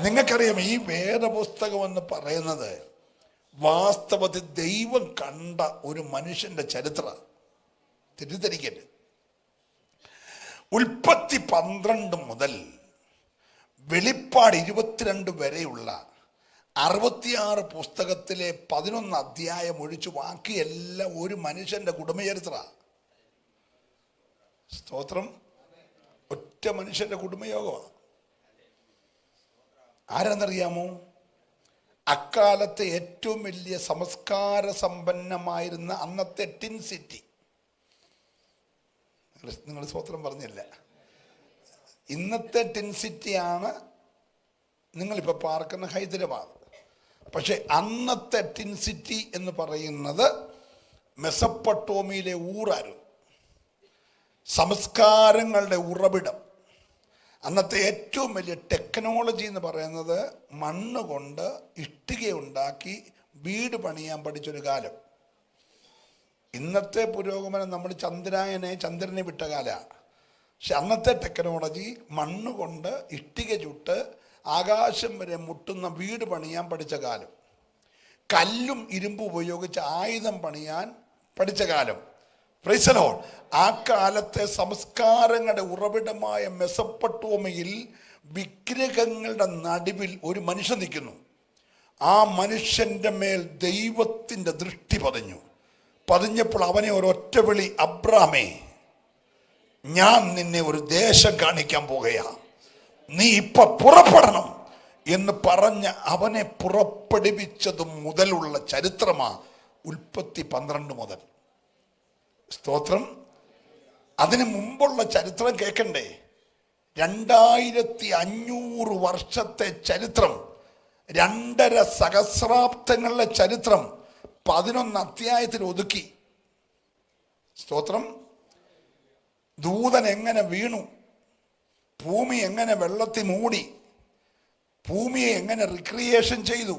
നിങ്ങൾക്കറിയാം, ഈ വേദപുസ്തകം എന്ന് പറയുന്നത് വാസ്തവത്തിൽ ദൈവം കണ്ട ഒരു മനുഷ്യന്റെ ചരിത്ര. തെറ്റിദ്ധരിക്കരുത്. ഉൽപ്പത്തി 12 മുതൽ വെളിപ്പാട് 22 വരെയുള്ള 66 പുസ്തകത്തിലെ 11 അധ്യായം ഒഴിച്ച് ബാക്കിയെല്ലാം ഒരു മനുഷ്യന്റെ കുടുംബചരിത്ര. സ്തോത്രം. ഒറ്റ മനുഷ്യന്റെ കുടുംബയോഗമാണ്. ആരാന്നറിയാമോ? അക്കാലത്തെ ഏറ്റവും വലിയ സംസ്കാര സമ്പന്നമായിരുന്ന അന്നത്തെ ടിൻ സിറ്റി. നിങ്ങൾ സ്തോത്രം പറഞ്ഞില്ല. ഇന്നത്തെ ടിൻ സിറ്റിയാണ് നിങ്ങളിപ്പോൾ പാർക്കുന്ന ഹൈദരാബാദ്. പക്ഷെ അന്നത്തെ ടിൻ സിറ്റി എന്ന് പറയുന്നത് മെസപ്പൊട്ടോമിയയിലെ ഊറായിരുന്നു. സംസ്കാരങ്ങളുടെ ഉറവിടം. അന്നത്തെ ഏറ്റവും വലിയ ടെക്നോളജി എന്ന് പറയുന്നത് മണ്ണ് കൊണ്ട് ഇഷ്ടിക ഉണ്ടാക്കി വീട് പണിയാൻ പഠിച്ചൊരു കാലം. ഇന്നത്തെ പുരോഗമനം നമ്മൾ ചന്ദ്രനെ വിട്ട കാലമാണ്. പക്ഷെ അന്നത്തെ ടെക്നോളജി മണ്ണ് കൊണ്ട് ഇഷ്ടിക ചുട്ട് ആകാശം വരെ മുട്ടുന്ന വീട് പണിയാൻ പഠിച്ച കാലം. കല്ലും ഇരുമ്പും ഉപയോഗിച്ച് ആയുധം പണിയാൻ പഠിച്ച കാലം. Price the Lord. ആ കാലത്തെ സംസ്കാരങ്ങളുടെ ഉറവിടമായ മെസപ്പൊട്ടോമിയയിൽ വിഗ്രഹങ്ങളുടെ നടുവിൽ ഒരു മനുഷ്യൻ നിൽക്കുന്നു. ആ മനുഷ്യന്റെ മേൽ ദൈവത്തിൻ്റെ ദൃഷ്ടി പതിഞ്ഞപ്പോൾ അവനെ ഒരൊറ്റ വിളി, അബ്രാമേ, ഞാൻ നിന്നെ ഒരു ദേശം കാണിക്കാൻ പോകുകയാ, നീ ഇപ്പൊ പുറപ്പെടണം എന്ന് പറഞ്ഞ് അവനെ പുറപ്പെടുവിച്ചത് മുതലുള്ള ചരിത്രമാ ഉൽപ്പത്തി 12 മുതൽ. സ്തോത്രം. അതിനു മുമ്പുള്ള ചരിത്രം കേൾക്കണ്ടേ? 2500 വർഷത്തെ ചരിത്രം, 2.5 സഹസ്രാബ്ദങ്ങളിലെ ചരിത്രം 11 അധ്യായത്തിൽ ഒതുക്കി. സ്തോത്രം. ദൂതൻ എങ്ങനെ വീണു, ഭൂമി എങ്ങനെ വെള്ളത്തിൽ മൂടി, ഭൂമിയെ എങ്ങനെ റിക്രിയേഷൻ ചെയ്തു,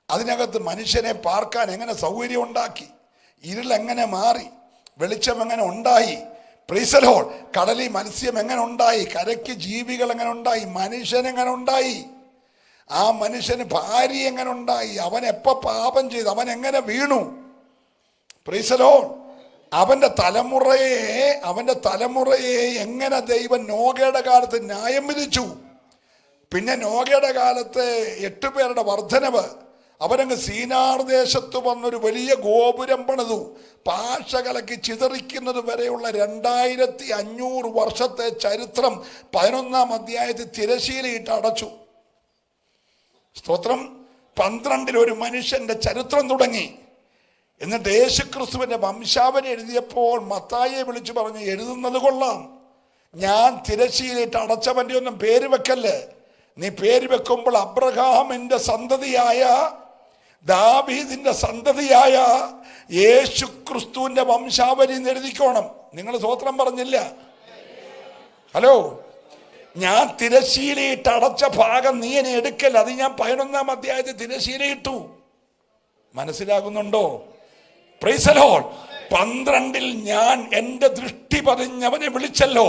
അതിനകത്ത് മനുഷ്യനെ പാർക്കാൻ എങ്ങനെ സൗകര്യം ഉണ്ടാക്കി, ഇരുളെങ്ങനെ മാറി, വെളിച്ചം എങ്ങനെ ഉണ്ടായി. Price the Lord. കടലിൽ മത്സ്യം എങ്ങനെ ഉണ്ടായി, കരയ്ക്ക് ജീവികൾ എങ്ങനെ ഉണ്ടായി, മനുഷ്യൻ എങ്ങനെ ഉണ്ടായി, ആ മനുഷ്യന് ഭാര്യ എങ്ങനെ ഉണ്ടായി, അവൻ എപ്പോൾ പാപം ചെയ്തു, അവൻ എങ്ങനെ വീണു. Price the Lord. അവന്റെ തലമുറയെ എങ്ങനെ ദൈവം നോഗയുടെ കാലത്ത് ന്യായം വിധിച്ചു. പിന്നെ നോഗയുടെ കാലത്ത് 8 പേരുടെ വർധനവ്. അവരങ്ങ് സീനാർ ദേശത്ത് വന്നൊരു വലിയ ഗോപുരം പണിതു. പാഷ കലക്കി ചിതറിക്കുന്നത് വരെയുള്ള 2500 വർഷത്തെ ചരിത്രം 11-ാം അധ്യായത്തിൽ തിരശീലയിട്ട് അടച്ചു. സ്തോത്രം. 12 ഒരു മനുഷ്യന്റെ ചരിത്രം തുടങ്ങി. എന്നിട്ട് യേശുക്രിസ്തുവിന്റെ വംശാവലി എഴുതിയപ്പോൾ മത്തായിയെ വിളിച്ചു പറഞ്ഞു, എഴുതുന്നത് കൊള്ളാം, ഞാൻ തിരശീലയിട്ട് അടച്ചവന്റെ ഒന്നും പേര് വെക്കല്ലേ. നീ പേര് വെക്കുമ്പോൾ അബ്രഹാമിന്റെ സന്തതിയായ, ദാവീദിന്റെ സന്തതിയായ യേശുക്രിസ്തുവിന്റെ വംശാവലി എഴുതിക്കോണം. നിങ്ങൾ സ്തോത്രം പറഞ്ഞില്ല? ഹലോ. ഞാൻ തിരശീലയിട്ട് അടച്ച ഭാഗം നീ എന്നെ എടുക്കല്ല. അത് ഞാൻ 11-ാം അധ്യായത്തിൽ തിരശീലയിട്ടു. മനസ്സിലാകുന്നുണ്ടോ? Price the Lord. 12 ഞാൻ എൻ്റെ ദൃഷ്ടി പതിഞ്ഞവനെ വിളിച്ചല്ലോ,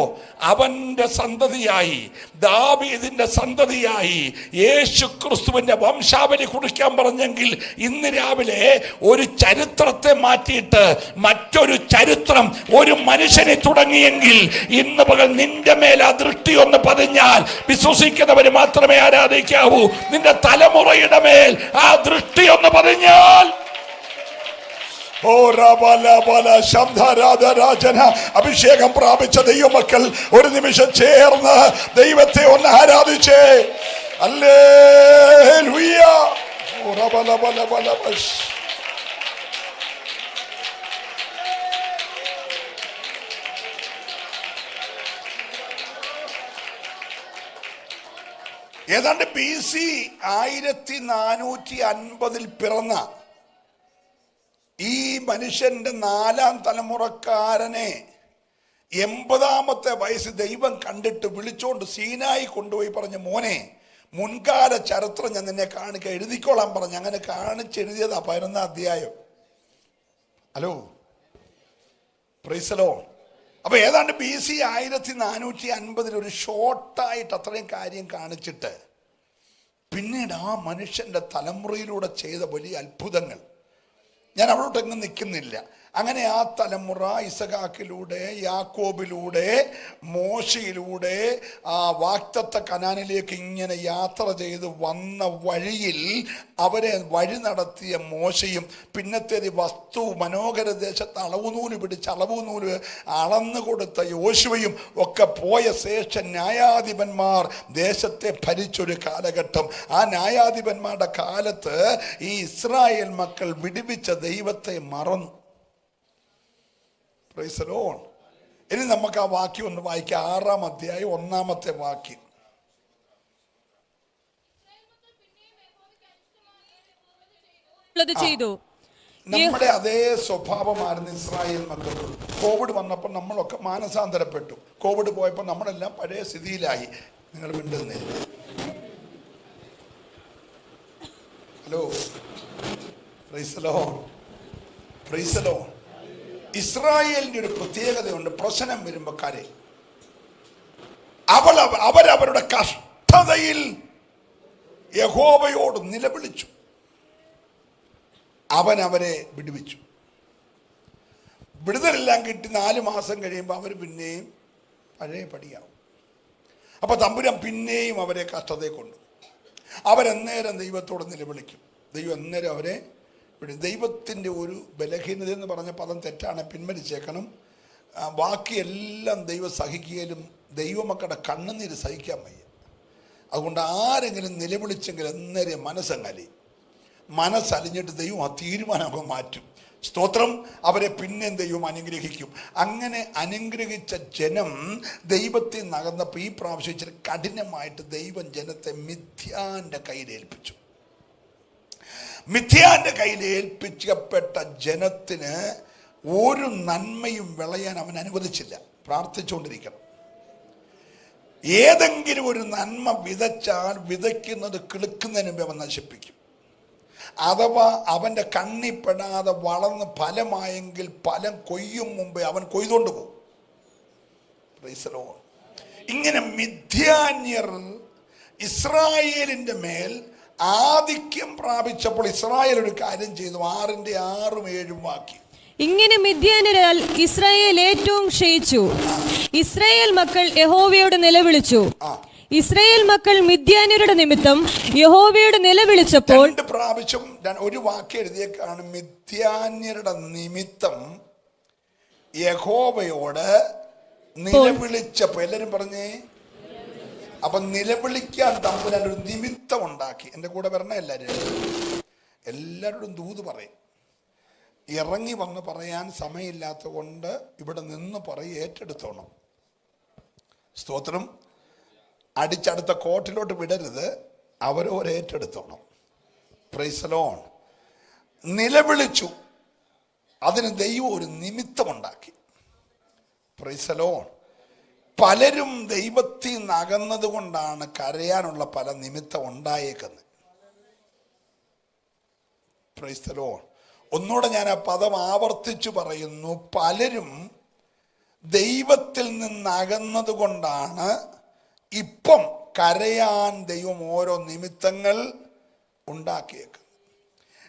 അവന്റെ സന്തതിയായി, ദാവീദിന്റെ സന്തതിയായി യേശുക്രിസ്തുവിന്റെ വംശാവലി കുറിക്കാൻ പറഞ്ഞെങ്കിൽ ഇന്ന് രാവിലെ ഒരു ചരിത്രത്തെ മാറ്റിയിട്ട് മറ്റൊരു ചരിത്രം ഒരു മനുഷ്യനെ തുടങ്ങിയെങ്കിൽ ഇന്ന് പകൽ നിന്റെ മേൽ ആ ദൃഷ്ടി ഒന്ന് പതിഞ്ഞാൽ വിശ്വസിക്കുന്നവർ മാത്രമേ ആരാധിക്കാവൂ. നിന്റെ തലമുറയുടെ മേൽ ആ ദൃഷ്ടി ഒന്ന് പതിഞ്ഞാൽ അഭിഷേകം പ്രാപിച്ച ദൈവമക്കൾ ഒരു നിമിഷം ചേർന്ന് ദൈവത്തെ ഒന്ന് ആരാധിച്ചേ. ഹല്ലേലൂയ. ഏതാണ്ട് BC 1450 പിറന്ന ഈ മനുഷ്യന്റെ 4-ാം തലമുറക്കാരനെ 80-ാമത്തെ വയസ്സിൽ ദൈവം കണ്ടിട്ട് വിളിച്ചോണ്ട് സീനായി കൊണ്ടുപോയി പറഞ്ഞു, മോനെ, മുൻകാല ചരിത്രം ഞാൻ നിന്നെ കാണിക്ക, എഴുതിക്കോളാൻ പറഞ്ഞു. അങ്ങനെ കാണിച്ചെഴുതിയതാ 11-ാം അധ്യായം. ഹലോ. Praise the Lord. അപ്പൊ ഏതാണ്ട് BC 1450 ഒരു ഷോർട്ടായിട്ട് അത്രയും കാര്യം കാണിച്ചിട്ട് പിന്നീട് ആ മനുഷ്യൻ്റെ തലമുറയിലൂടെ ചെയ്ത വലിയ അത്ഭുതങ്ങൾ, ഞാൻ അവിടോട്ടെങ്ങും നിൽക്കുന്നില്ല. അങ്ങനെ ആ തലമുറ ഇസഹാക്കിലൂടെ, യാക്കോബിലൂടെ, മോശയിലൂടെ ആ വാഗ്ദത്ത കനാനിലേക്ക് ഇങ്ങനെ യാത്ര ചെയ്ത് വന്ന വഴിയിൽ അവരെ വഴി നടത്തിയ മോശയും, പിന്നത്തേത് വസ്തു മനോഹര ദേശത്ത് അളവുനൂല് പിടിച്ച് അളവുനൂല് അളന്നു കൊടുത്ത യോശുവയും ഒക്കെ പോയ ശേഷം ന്യായാധിപന്മാർ ദേശത്തെ ഭരിച്ചൊരു കാലഘട്ടം. ആ ന്യായാധിപന്മാരുടെ കാലത്ത് ഈ ഇസ്രായേൽ മക്കൾ വിടുവിച്ച ദൈവത്തെ മറന്നു. Price the Lord. ഇനി നമുക്ക് ആ വാക്യം ഒന്ന് വായിക്കാം. 6-ാം അധ്യായം 1-ാമത്തെ വാക്യം. നമ്മുടെ അതേ സ്വഭാവമായിരുന്നു ഇസ്രായേൽ മക്കൾ. കോവിഡ് വന്നപ്പോൾ നമ്മളൊക്കെ മാനസാന്തരപ്പെട്ടു. കോവിഡ് പോയപ്പോൾ നമ്മളെല്ലാം പഴയ സ്ഥിതിയിലായി. നിങ്ങൾ മിണ്ടുന്നേ. Hello, praise the lord, praise the lord. ഇസ്രായേലിന്റെ ഒരു പ്രത്യേകതയുണ്ട്. പ്രശ്നം വരുമ്പോൾ കരയും. അവരവരുടെ കഷ്ടതയിൽ യഹോവയോട് നിലവിളിച്ചു. അവൻ അവരെ വിടുവിച്ചു. വിടുതലെല്ലാം കിട്ടി 4 മാസം കഴിയുമ്പോൾ അവർ പിന്നെയും പഴയ പടിയാവും. അപ്പൊ തമ്പുരാൻ പിന്നെയും അവരെ കഷ്ടതയെ കൊണ്ടു. അവരന്നേരം ദൈവത്തോട് നിലവിളിക്കും. ദൈവം അന്നേരം അവരെ വിടും. ദൈവത്തിൻ്റെ ഒരു ബലഹീനത എന്ന് പറഞ്ഞ പദം തെറ്റാണ്, പിൻവലിച്ചേക്കണം. ബാക്കിയെല്ലാം ദൈവം സഹിക്കുകയും ദൈവമക്കളുടെ കണ്ണുനീര് സഹിക്കാൻ വയ്യ. അതുകൊണ്ട് ആരെങ്കിലും നിലവിളിച്ചെങ്കിൽ അന്നേരം മനസ്സലിഞ്ഞിട്ട് ദൈവം ആ തീരുമാനമൊക്കെ മാറ്റും. സ്തോത്രം. അവരെ പിന്നെയും ദൈവം അനുഗ്രഹിക്കും. അങ്ങനെ അനുഗ്രഹിച്ച ജനം ദൈവത്തിൽ നകന്നപ്പോൾ ഈ പ്രാവശ്യം ഇച്ചിരി കഠിനമായിട്ട് ദൈവം ജനത്തെ മിഥ്യാന്റെ കയ്യിലേൽപ്പിച്ചു. മിഥ്യാന്റെ കയ്യിൽ ഏൽപ്പിക്കപ്പെട്ട ജനത്തിന് ഒരു നന്മയും വിളയാൻ അവൻ അനുവദിച്ചില്ല. പ്രാർത്ഥിച്ചുകൊണ്ടിരിക്കണം. ഏതെങ്കിലും ഒരു നന്മ വിതച്ചാൽ വിതയ്ക്കുന്നത് കിളുക്കുന്നതിന് മുമ്പ് അവൻ നശിപ്പിക്കും. അഥവാ അവൻ്റെ കണ്ണിപ്പെടാതെ വളർന്ന് ഫലമായെങ്കിൽ ഫലം കൊയ്യും മുമ്പേ അവൻ കൊയ്തുകൊണ്ട് പോകും. Price the Lord. ഇങ്ങനെ മിഥ്യാന്യർ ഇസ്രായേലിൻ്റെ മേൽ ആധിക്യം പ്രാപിച്ചപ്പോൾ ഇസ്രായേൽ ഒരു കാര്യം ചെയ്തു. 6-ന്റെ 6ഉം 7ഉം വാക്യം. ഇങ്ങനെ മിദ്യാന്യരാൽ ഇസ്രായേൽ ഏറ്റവും ക്ഷയിച്ചു. ഇസ്രായേൽ മക്കൾ യഹോവയോട് നിലവിളിച്ചു. ഇസ്രായേൽ മക്കൾ മിദ്യാന്യരുടെ നിമിത്തം യഹോവയോട് നിലവിളിച്ചപ്പോൾ 2 പ്രാവശ്യം ഒരു വാക്യം എഴുതിയേക്കാണ്. മിദ്യാന്യരുടെ നിമിത്തം യഹോവയോട് നിലവിളിച്ചപ്പോൾ. എല്ലാരും പറഞ്ഞേ. അപ്പൊ നിലവിളിക്കാൻ തമ്പുരാൻ ഒരു നിമിത്തം ഉണ്ടാക്കി. എൻ്റെ കൂടെ വരണ എല്ലാവരോടും ദൂത് പറയും. ഇറങ്ങി വന്ന് പറയാൻ സമയമില്ലാത്ത കൊണ്ട് ഇവിടെ നിന്ന് പറയും, ഏറ്റെടുത്തോണം. സ്തോത്രം. അടിച്ചടുത്ത കോട്ടിലോട്ട് വിടരുത്, അവരോരേറ്റെടുത്തോണം. Price the Lord. നിലവിളിച്ചു. അതിന് ദൈവം ഒരു നിമിത്തമുണ്ടാക്കി. Price the Lord. പലരും ദൈവത്തിൽ നിന്ന് അകന്നത് കൊണ്ടാണ് കരയാനുള്ള പല നിമിത്തം ഉണ്ടായേക്കുന്നത്. Price the Lord. ഒന്നുകൂടെ ഞാൻ ആ പദം ആവർത്തിച്ചു പറയുന്നു. പലരും ദൈവത്തിൽ നിന്ന് അകന്നത് കൊണ്ടാണ് ഇപ്പം കരയാൻ ദൈവം ഓരോ നിമിത്തങ്ങൾ ഉണ്ടാക്കിയേക്കുന്നത്.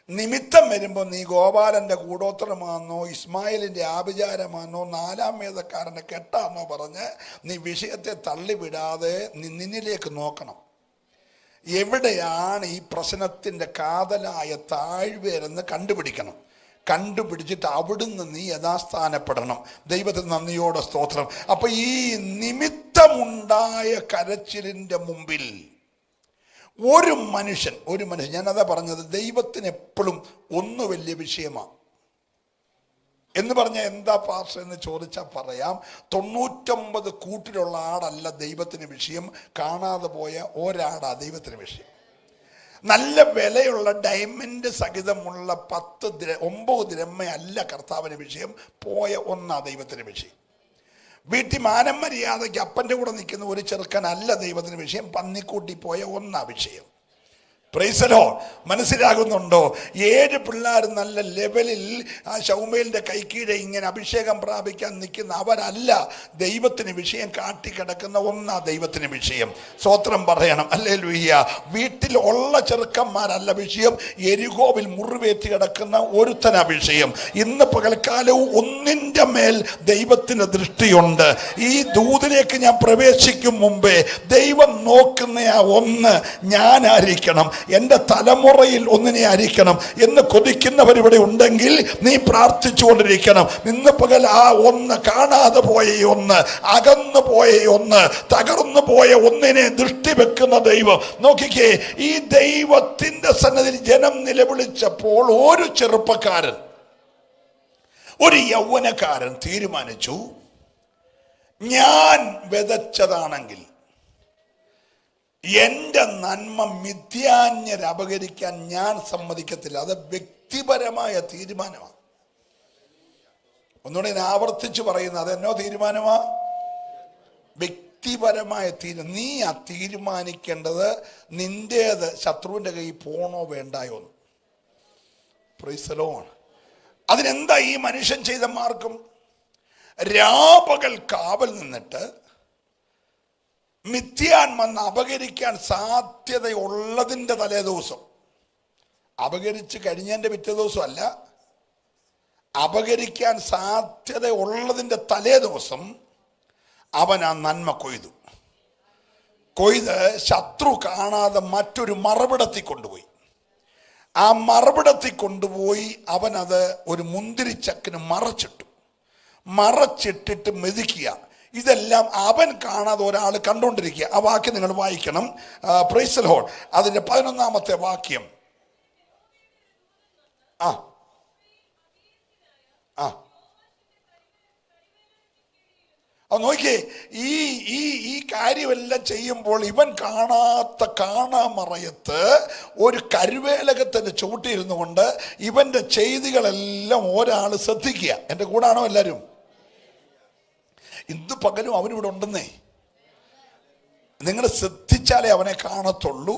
നിമിത്തം വരുമ്പോൾ നീ ഗോപാലൻ്റെ കൂടോത്രമാണെന്നോ ഇസ്മായിലിൻ്റെ ആഭിചാരമാണെന്നോ 4-ാം വേദക്കാരൻ്റെ കെട്ടാന്നോ പറഞ്ഞ് നീ വിഷയത്തെ തള്ളിവിടാതെ നിന്നിലേക്ക് നോക്കണം. എവിടെയാണ് ഈ പ്രശ്നത്തിൻ്റെ കാതലായ താഴ്വേരെന്ന് കണ്ടുപിടിക്കണം. കണ്ടുപിടിച്ചിട്ട് അവിടുന്ന് നീ യഥാസ്ഥാനപ്പെടണം. ദൈവത്തിന് നന്ദിയോടെ സ്തോത്രം. അപ്പൊ ഈ നിമിത്തമുണ്ടായ കരച്ചിലിൻ്റെ മുമ്പിൽ ഒരു മനുഷ്യൻ ഞാനതാ പറഞ്ഞത്, ദൈവത്തിന് എപ്പോഴും ഒന്ന് വലിയ വിഷയമാണ്. എന്ന് പറഞ്ഞാൽ എന്താ പാസ്റ്റർ എന്ന് ചോദിച്ചാൽ പറയാം, 99 കൂട്ടിലുള്ള ആടല്ല ദൈവത്തിന് വിഷയം, കാണാതെ പോയ ഒരാടാ ദൈവത്തിന് വിഷയം. നല്ല വിലയുള്ള ഡയമണ്ട് സഹിതമുള്ള 9 ദ്രഹ്മയല്ല കർത്താവിന് വിഷയം, പോയ ഒന്നാ ദൈവത്തിന് വിഷയം. വീട്ടിൽ മാനം മര്യാദയ്ക്ക് അപ്പൻ്റെ കൂടെ നിൽക്കുന്ന ഒരു ചെറുക്കനല്ല ദൈവത്തിന് വിഷയം, പന്നിക്കൂട്ടി പോയ ഒന്നാ വിഷയം. Price the Lord. മനസ്സിലാകുന്നുണ്ടോ? 7 പിള്ളേർ നല്ല ലെവലിൽ ആ ശൗമേലിന്റെ കൈക്കീഴെ ഇങ്ങനെ അഭിഷേകം പ്രാപിക്കാൻ നിൽക്കുന്ന അവരല്ല ദൈവത്തിന് വിഷയം കാട്ടിക്കിടക്കുന്ന ഒന്നാ ദൈവത്തിന് വിഷയം. സ്തോത്രം പറയണം. ഹല്ലേലൂയ. വീട്ടിൽ ഉള്ള ചെറുക്കന്മാരല്ല വിഷയം, എരികോവിൽ മുറിവേറ്റി കിടക്കുന്ന ഒരുത്തന വിഷയം. ഇന്ന് പകൽക്കാലവും ഒന്നിൻ്റെ മേൽ ദൈവത്തിന് ദൃഷ്ടിയുണ്ട്. ഈ ദൂതിലേക്ക് ഞാൻ പ്രവേശിക്കും മുമ്പേ ദൈവം നോക്കുന്ന ആ ഒന്ന് ഞാനായിരിക്കണം, എൻ്റെ തലമുറയിൽ ഒന്നിനെ ആയിരിക്കണം എന്ന് കൊതിക്കുന്നവരിവിടെ ഉണ്ടെങ്കിൽ നീ പ്രാർത്ഥിച്ചുകൊണ്ടിരിക്കണം. ഇന്ന് പകൽ ആ ഒന്ന്, കാണാതെ പോയ ഒന്ന്, അകന്നു പോയ ഒന്ന്, തകർന്നു പോയ ഒന്നിനെ ദൃഷ്ടി വെക്കുന്ന ദൈവം. നോക്കിക്കേ, ഈ ദൈവത്തിന്റെ സന്നിധിയിൽ ജനം നിലവിളിച്ചപ്പോൾ ഒരു ചെറുപ്പക്കാരൻ, ഒരു യൗവനക്കാരൻ തീരുമാനിച്ചു, ഞാൻ വിതച്ചതാണെങ്കിൽ എൻ്റെ നന്മ മിഥ്യാന്യരെ അപഹരിക്കാൻ ഞാൻ സമ്മതിക്കത്തില്ല. അത് വ്യക്തിപരമായ തീരുമാനമാണ്. ഒന്നുകൂടെ ഞാൻ ആവർത്തിച്ച് പറയുന്നത്, അതെന്നോ തീരുമാനമാ? വ്യക്തിപരമായ തീരുമാനം. നീ ആ തീരുമാനിക്കേണ്ടത് നിന്റേത് ശത്രുവിൻ്റെ കയ്യിൽ പോണോ വേണ്ടായോ എന്ന്. Price the Lord. അതിനെന്താ ഈ മനുഷ്യൻ ചെയ്ത മാർഗം? രാപകൽ കാവൽ നിന്നിട്ട് മിഥ്യാൻ വന്ന് അപഹരിക്കാൻ സാധ്യതയുള്ളതിൻ്റെ തലേ ദിവസം, അപഹരിച്ച് കഴിഞ്ഞതിൻ്റെ പിറ്റേ ദിവസം അല്ല, അപഹരിക്കാൻ സാധ്യതയുള്ളതിൻ്റെ തലേ ദിവസം അവൻ ആ നന്മ കൊയ്ത് ശത്രു കാണാതെ മറ്റൊരു മറവിടത്തിൽ കൊണ്ടുപോയി. ആ മറവിടത്തിൽ കൊണ്ടുപോയി അവനത് ഒരു മുന്തിരിച്ചക്കിന് മറച്ചിട്ടിട്ട് മെതിക്കുക. ഇതെല്ലാം അവൻ കാണാതെ ഒരാൾ കണ്ടുകൊണ്ടിരിക്കുക. ആ വാക്യം നിങ്ങൾ വായിക്കണം. Price the Lord. അതിൻ്റെ 11-ാമത്തെ വാക്യം. നോക്കിയേ, ഈ കാര്യമെല്ലാം ചെയ്യുമ്പോൾ ഇവൻ കാണാമറയത്ത് ഒരു കരുവേലകത്തിന്റെ ചുവട്ടിരുന്നു കൊണ്ട് ഇവന്റെ ചെയ്തികളെല്ലാം ഒരാൾ ശ്രദ്ധിക്കുക. എൻ്റെ കൂടാണോ എല്ലാവരും? ഇന്ന് പകലും അവനിവിടെ ഉണ്ടെന്നേ. നിങ്ങൾ ശ്രദ്ധിച്ചാലേ അവനെ കാണത്തുള്ളൂ.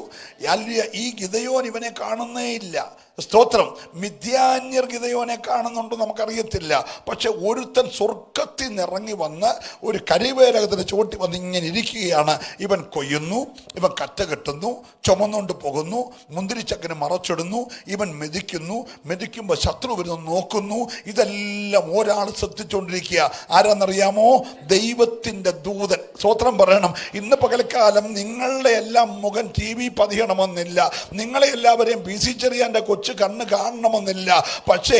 ഈ ഗിദെയോൻ ഇവനെ കാണുന്നേ ഇല്ല. സ്തോത്രം. മിഥ്യാന്യർ ഗിദെയോനെ കാണുന്നുണ്ടോ നമുക്കറിയത്തില്ല. പക്ഷെ ഒരുത്തൻ സ്വർഗത്തിൽ നിന്നിറങ്ങി വന്ന് ഒരു കരിവേലകത്തിന് ചുവട്ടി വന്ന് ഇങ്ങനെ ഇരിക്കുകയാണ്. ഇവൻ കൊയ്യുന്നു, ഇവൻ കറ്റ കെട്ടുന്നു, ചുമന്നുകൊണ്ട് പോകുന്നു, മുന്തിരിച്ചക്കിന് മറച്ചിടുന്നു, ഇവൻ മെതിക്കുമ്പോൾ ശത്രു വരുന്നു, നോക്കുന്നു. ഇതെല്ലാം ഒരാൾ ശ്രദ്ധിച്ചുകൊണ്ടിരിക്കുക. ആരാന്നറിയാമോ? ദൈവത്തിൻ്റെ ദൂതൻ. സ്തോത്രം പറയണം. ഇന്ന് പകൽക്കാലം നിങ്ങളുടെ എല്ലാം മുഖം TV പതിയണമെന്നില്ല, നിങ്ങളെ എല്ലാവരെയും PC ചെറിയാൻ്റെ കണ്ണ് കാണണമെന്നില്ല. പക്ഷേ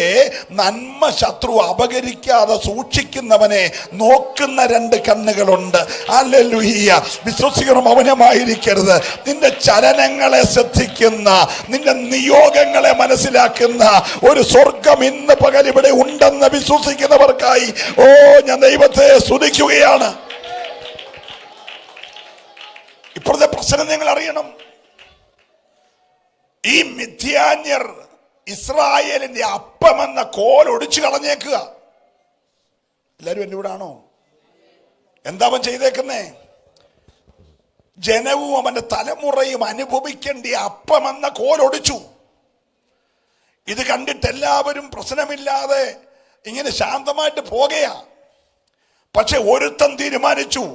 നന്മ ശത്രു അപഹരിക്കാതെ സൂക്ഷിക്കുന്നവനെ നോക്കുന്ന 2 കണ്ണുകളുണ്ട്. ഹല്ലേലൂയ. വിശ്വസിക്കണം, മൗനമായിരിക്കരുത്. നിന്റെ ചലനങ്ങളെ ശ്രദ്ധിക്കുന്ന, നിന്റെ നിയോഗങ്ങളെ മനസ്സിലാക്കുന്ന ഒരു സ്വർഗം ഇന്ന് പകൽ ഇവിടെ ഉണ്ടെന്ന് വിശ്വസിക്കുന്നവർക്കായി ഞാൻ ദൈവത്തെ സ്തുതിക്കുകയാണ്. ഇപ്പോഴത്തെ പ്രശ്നം നിങ്ങൾ അറിയണം. ഈ മിഥ്യാന്യർ ഇസ്രായേലിന്റെ അപ്പമെന്ന കോൽ ഒടിച്ചു കളഞ്ഞേക്കുക. എല്ലാവരും എൻ്റെ കൂടെ ആണോ? എന്താ അവൻ ചെയ്തേക്കുന്നേ? ജനവും അവന്റെ തലമുറയും അനുഭവിക്കേണ്ട അപ്പമെന്ന കോൽ ഒടിച്ചു. ഇത് കണ്ടിട്ട് എല്ലാവരും പ്രശ്നമില്ലാതെ ഇങ്ങനെ ശാന്തമായിട്ട് പോകുകയാ. പക്ഷെ ഒരുത്തൻ തീരുമാനിച്ചു,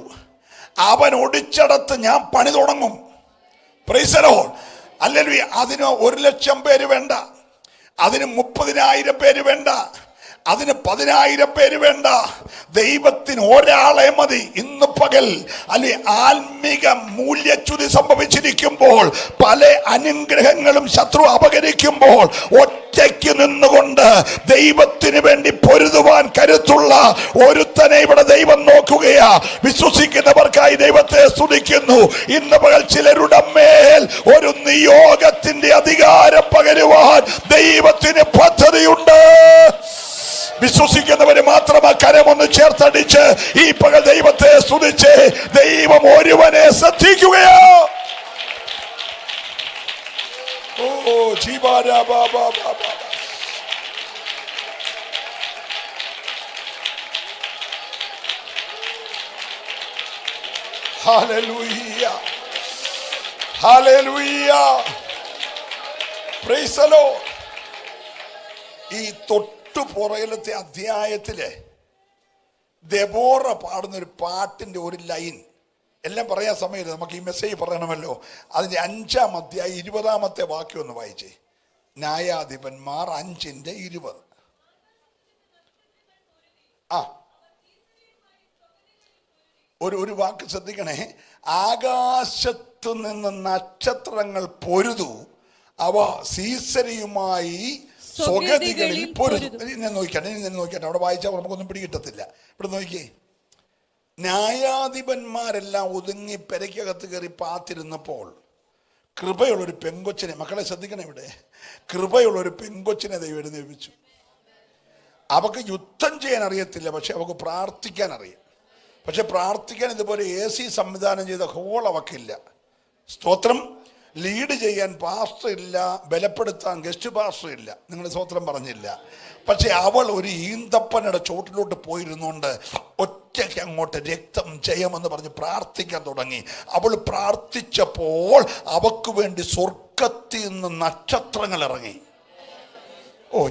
അവൻ ഒടിച്ചടത്ത് ഞാൻ പണി തുടങ്ങും. Price the Lord. ഹല്ലേലൂയ. അതിന് 1,00,000 പേര് വേണ്ട, അതിന് 30,000 പേര് വേണ്ട, അതിന് 10,000 പേര് വേണ്ട. ദൈവത്തിന് ഒരാളെ മതി. ഇന്ന് പകൽ അല്ലെ ആത്മീക മൂല്യച്യുതി സംഭവിച്ചിരിക്കുമ്പോൾ, പല അനുഗ്രഹങ്ങളും ശത്രു അപഹരിക്കുമ്പോൾ, ഒറ്റയ്ക്ക് നിന്നുകൊണ്ട് ദൈവത്തിന് വേണ്ടി പൊരുതുവാൻ കരുത്തുള്ള ഒരുത്തനെ ഇവിടെ ദൈവം നോക്കുകയാ. വിശ്വസിക്കുന്നവർക്കായി ദൈവത്തെ സ്തുതിക്കുന്നു. ഇന്ന് പകൽ ചിലരുടെ മേൽ ഒരു നിയോഗത്തിന്റെ അധികാരം പകരുവാൻ ദൈവത്തിന് പദ്ധതിയുണ്ട്. വിശ്വസിക്കുന്നവര് മാത്രം ആ കരമൊന്ന് ചേർത്തടിച്ച് ഈ പകൽ ദൈവത്തെ സ്തുതിച്ച് ദൈവം ഒരുവനെ ശ്രദ്ധിക്കുകയോ. Hallelujah, hallelujah. Praise the Lord. ഈ തൊട്ടു പുറകിലത്തെ അധ്യായത്തില് ദെബോറ പാടുന്ന ഒരു പാട്ടിന്റെ ഒരു ലൈൻ എല്ലാം പറയാൻ സമയമില്ല, നമുക്ക് ഈ മെസ്സേജ് പറയണമല്ലോ. അതിന്റെ 5-ാം അധ്യായം 20-ാമത്തെ വാക്യം ഒന്ന് വായിച്ചേ. ന്യായാധിപന്മാർ 5:20. ഒരു വാക്ക് ശ്രദ്ധിക്കണേ. ആകാശത്തു നിന്ന് നക്ഷത്രങ്ങൾ പൊരുതു, അവ സീസരയുമായി സ്വഗതികളിൽ പൊരുതു. ഞാൻ നോക്കിയാട്ടെ അവിടെ വായിച്ചാൽ നമുക്കൊന്നും പിടികിട്ടത്തില്ല. ഇവിടെ നോക്കിയേ, ന്യായാധിപന്മാരെല്ലാം ഒതുങ്ങി പെരയ്ക്കകത്ത് കയറി പാത്തിരുന്നപ്പോൾ കൃപയുള്ളൊരു പെങ്കൊച്ചിനെ, മക്കളെ ശ്രദ്ധിക്കണം, ഇവിടെ കൃപയുള്ളൊരു പെങ്കൊച്ചിനെ ദൈവം എഴുന്നേൽപ്പിച്ചു. അവക്ക് യുദ്ധം ചെയ്യാൻ അറിയത്തില്ല, പക്ഷെ അവക്ക് പ്രാർത്ഥിക്കാൻ അറിയാം. പക്ഷെ പ്രാർത്ഥിക്കാൻ ഇതുപോലെ AC സംവിധാനം ചെയ്ത ഹോൾ അവക്കില്ല. സ്തോത്രം. ലീഡ് ചെയ്യാൻ പാസ്റ്റർ ഇല്ല, ബലപ്പെടുത്താൻ ഗസ്റ്റ് പാസ്റ്റർ ഇല്ല. നിങ്ങൾ സ്തോത്രം പറഞ്ഞില്ല. പക്ഷെ അവൾ ഒരു ഈന്തപ്പനയുടെ ചോട്ടിലോട്ട് പോയിരുന്നുകൊണ്ട് ഒറ്റയ്ക്ക് അങ്ങോട്ട് രക്തം ജയമെന്ന് പറഞ്ഞ് പ്രാർത്ഥിക്കാൻ തുടങ്ങി. അവൾ പ്രാർത്ഥിച്ചപ്പോൾ അവക്ക് വേണ്ടി സ്വർഗത്തിൽ നിന്ന് നക്ഷത്രങ്ങൾ ഇറങ്ങി.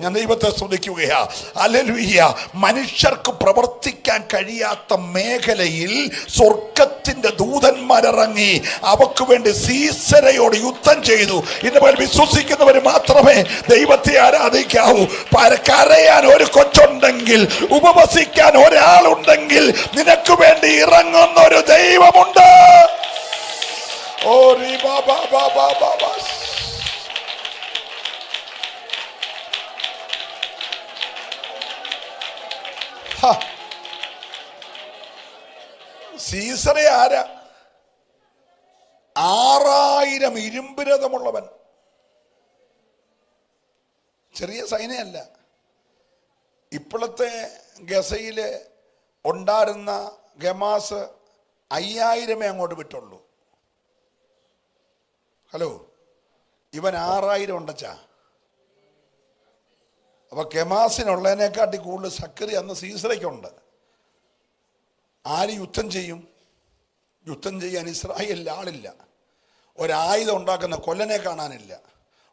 ഞാൻ ദൈവത്തെ സ്തുതിക്കുകയാ. ഹല്ലേലൂയ. മനുഷ്യർക്ക് പ്രവർത്തിക്കാൻ കഴിയാത്ത മേഖലയിൽ സ്വർഗത്തിന്റെ ദൂതന്മാരിറങ്ങി അവക്ക് വേണ്ടി സീസരയോട് യുദ്ധം ചെയ്തു. ഇന്നുപോലെ വിശ്വസിക്കുന്നവർ മാത്രമേ ദൈവത്തെ ആരാധിക്കാവൂ. കരയാൻ ഒരു കൊച്ചുണ്ടെങ്കിൽ, ഉപവസിക്കാൻ ഒരാളുണ്ടെങ്കിൽ, നിനക്ക് വേണ്ടി ഇറങ്ങുന്ന ഒരു ദൈവമുണ്ട്. ഓ സീസറെ ആരാ? 6000 ഇരുമ്പ് രഥമുള്ളവൻ. ചെറിയ സൈന്യമല്ല. ഇപ്പോഴത്തെ ഗസയില് ഉണ്ടായിരുന്ന ഗമാസ് 5000 അങ്ങോട്ട് വിട്ടുള്ളൂ. ഹലോ, ഇവൻ 6000 ഉണ്ടച്ചാ. അപ്പൊ കെമാസിനുള്ളതിനെക്കാട്ടി കൂടുതൽ സക്കറി അന്ന് സീസറയ്ക്കുണ്ട്. ആര് യുദ്ധം ചെയ്യും? യുദ്ധം ചെയ്യാൻ ഇസ്രായേലിൽ ആളില്ല. ഒരായുധം ഉണ്ടാക്കുന്ന കൊല്ലനെ കാണാനില്ല.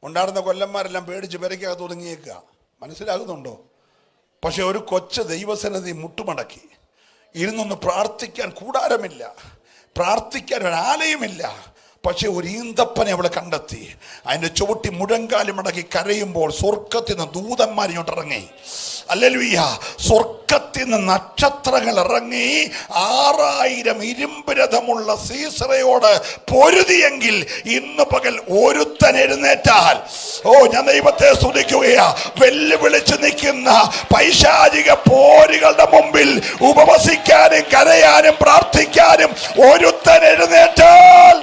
ഉണ്ടായിരുന്ന കൊല്ലന്മാരെല്ലാം പേടിച്ച് പെരയ്ക്കകത്ത് ഒതുങ്ങിയേക്കുക. മനസ്സിലാകുന്നുണ്ടോ? പക്ഷെ ഒരു കൊച്ചു ദൈവസന്നിധി മുട്ടുമടക്കി ഇരുന്നൊന്ന് പ്രാർത്ഥിക്കാൻ കൂടാരമില്ല, പ്രാർത്ഥിക്കാൻ ഒരാലയമില്ല. പക്ഷെ ഒരു ഈന്തപ്പനെ അവളെ കണ്ടെത്തി. അതിന്റെ ചുവട്ടി മുഴങ്കാലി മടക്കി കരയുമ്പോൾ സ്വർഗത്തിൽ നിന്ന് ദൂതന്മാർ ഇങ്ങോട്ട് ഇറങ്ങി. ഹല്ലേലൂയ. സ്വർഗത്തിൽ നിന്ന് നക്ഷത്രങ്ങൾ ഇറങ്ങി 6000 ഇരുമ്പ് രഥമുള്ള സീസറയോട് പൊരുതിയെങ്കിൽ ഇന്ന് പകൽ ഒരുത്തൻ എഴുന്നേറ്റാൽ, ഞാൻ ദൈവത്തെ സ്തുതിക്കുകയാ, വെല്ലുവിളിച്ച് നിൽക്കുന്ന പൈശാചിക പോരുകളുടെ മുമ്പിൽ ഉപവസിക്കാനും കരയാനും പ്രാർത്ഥിക്കാനും ഒരുത്തൻ എഴുന്നേറ്റാൽ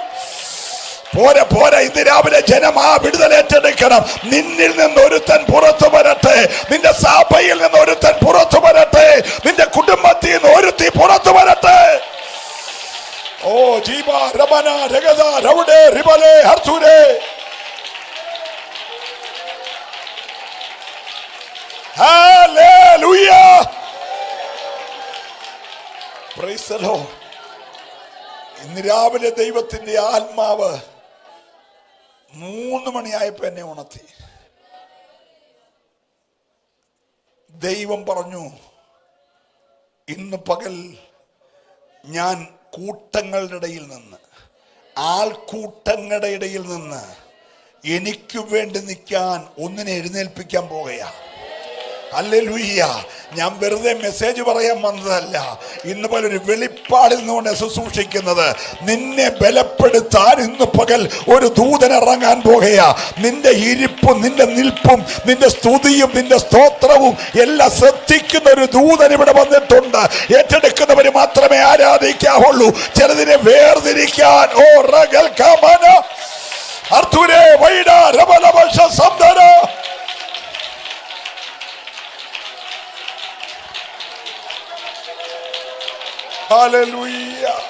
പോരാ. ഇന്ന് രാവിലെ ജനം ആ വിടുതൽ ഏറ്റെടുക്കണം. നിന്നിൽ നിന്ന് ഒരുത്തൻ പുറത്തു വരട്ടെ. നിന്റെ സഭയിൽ നിന്ന് ഒരുത്തൻ പുറത്തു വരട്ടെ. നിന്റെ കുടുംബത്തിൽ നിന്ന് ഒരുത്തി പുറത്തു വരട്ടെ. ജീവ രമന രഗത രൗഡേ റിബലേ ഹർസൂരേ. ഹല്ലേലൂയ. Price the Lord. ഇന്ന് രാവിലെ ദൈവത്തിന്റെ ആത്മാവ് 3 മണിയായപ്പോ എന്നെ ഉണർത്തി. ദൈവം പറഞ്ഞു, ഇന്ന് പകൽ ഞാൻ കൂട്ടങ്ങളുടെ ഇടയിൽ നിന്ന്, ആൾക്കൂട്ടങ്ങളുടെ ഇടയിൽ നിന്ന് എനിക്ക് വേണ്ടി നിൽക്കാൻ ഒന്നിനെ എഴുന്നേൽപ്പിക്കാൻ പോകുകയാ. ഹല്ലേലൂയ. ഞാൻ വെറുതെ മെസ്സേജ് പറയാൻ വന്നതല്ല. ഇന്ന് പകൽ ഒരു വെളിപ്പാടിൽ നിന്നുകൊണ്ട് ശുശ്രൂഷിക്കുന്നത്. നിന്നെ ബലപ്പെടുത്താൻ ഇന്ന് പകൽ ഒരു ദൂതൻ ഇറങ്ങാൻ പോകുകയാ. നിന്റെ ഇരിപ്പും നിന്റെ നിൽപ്പും നിന്റെ സ്തുതിയും നിന്റെ സ്തോത്രവും എല്ലാം ശ്രദ്ധിക്കുന്ന ഒരു ദൂതൻ ഇവിടെ വന്നിട്ടുണ്ട്. ഏറ്റെടുക്കുന്നവര് മാത്രമേ ആരാധിക്കാവുള്ളൂ. ചിലതിനെ വേർതിരിക്കാൻ Hallelujah.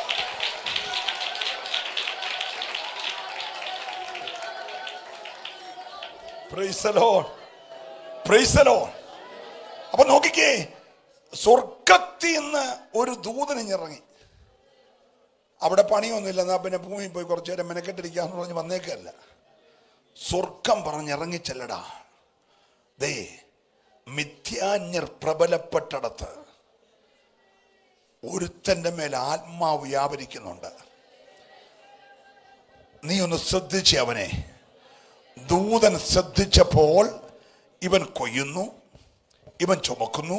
Praise the Lord. Praise the Lord. അപ്പൊ നോക്കിക്കേ, സ്വർഗത്തിൽ നിന്ന് ഒരു ദൂതൻ ഇറങ്ങി. അവിടെ പണിയൊന്നുമില്ല, എന്നാ പിന്നെ ഭൂമിയിൽ പോയി കുറച്ചു നേരം മെനക്കെട്ടിരിക്കാന്ന് പറഞ്ഞ് വന്നേക്കല്ല. സ്വർഗം പറഞ്ഞിറങ്ങിച്ചെല്ലടാ. ദേ മിഥ്യാന്യർ പ്രബലപ്പെട്ടിടത്ത് ഒരുത്തന്റെ മേൽ ആത്മാവ് വ്യാപരിക്കുന്നുണ്ട്. നീ ഒന്ന് ശ്രദ്ധിച്ചേ അവനെ. ദൂതൻ ശ്രദ്ധിച്ചപ്പോൾ ഇവൻ കൊയ്യുന്നു, ഇവൻ ചുമക്കുന്നു,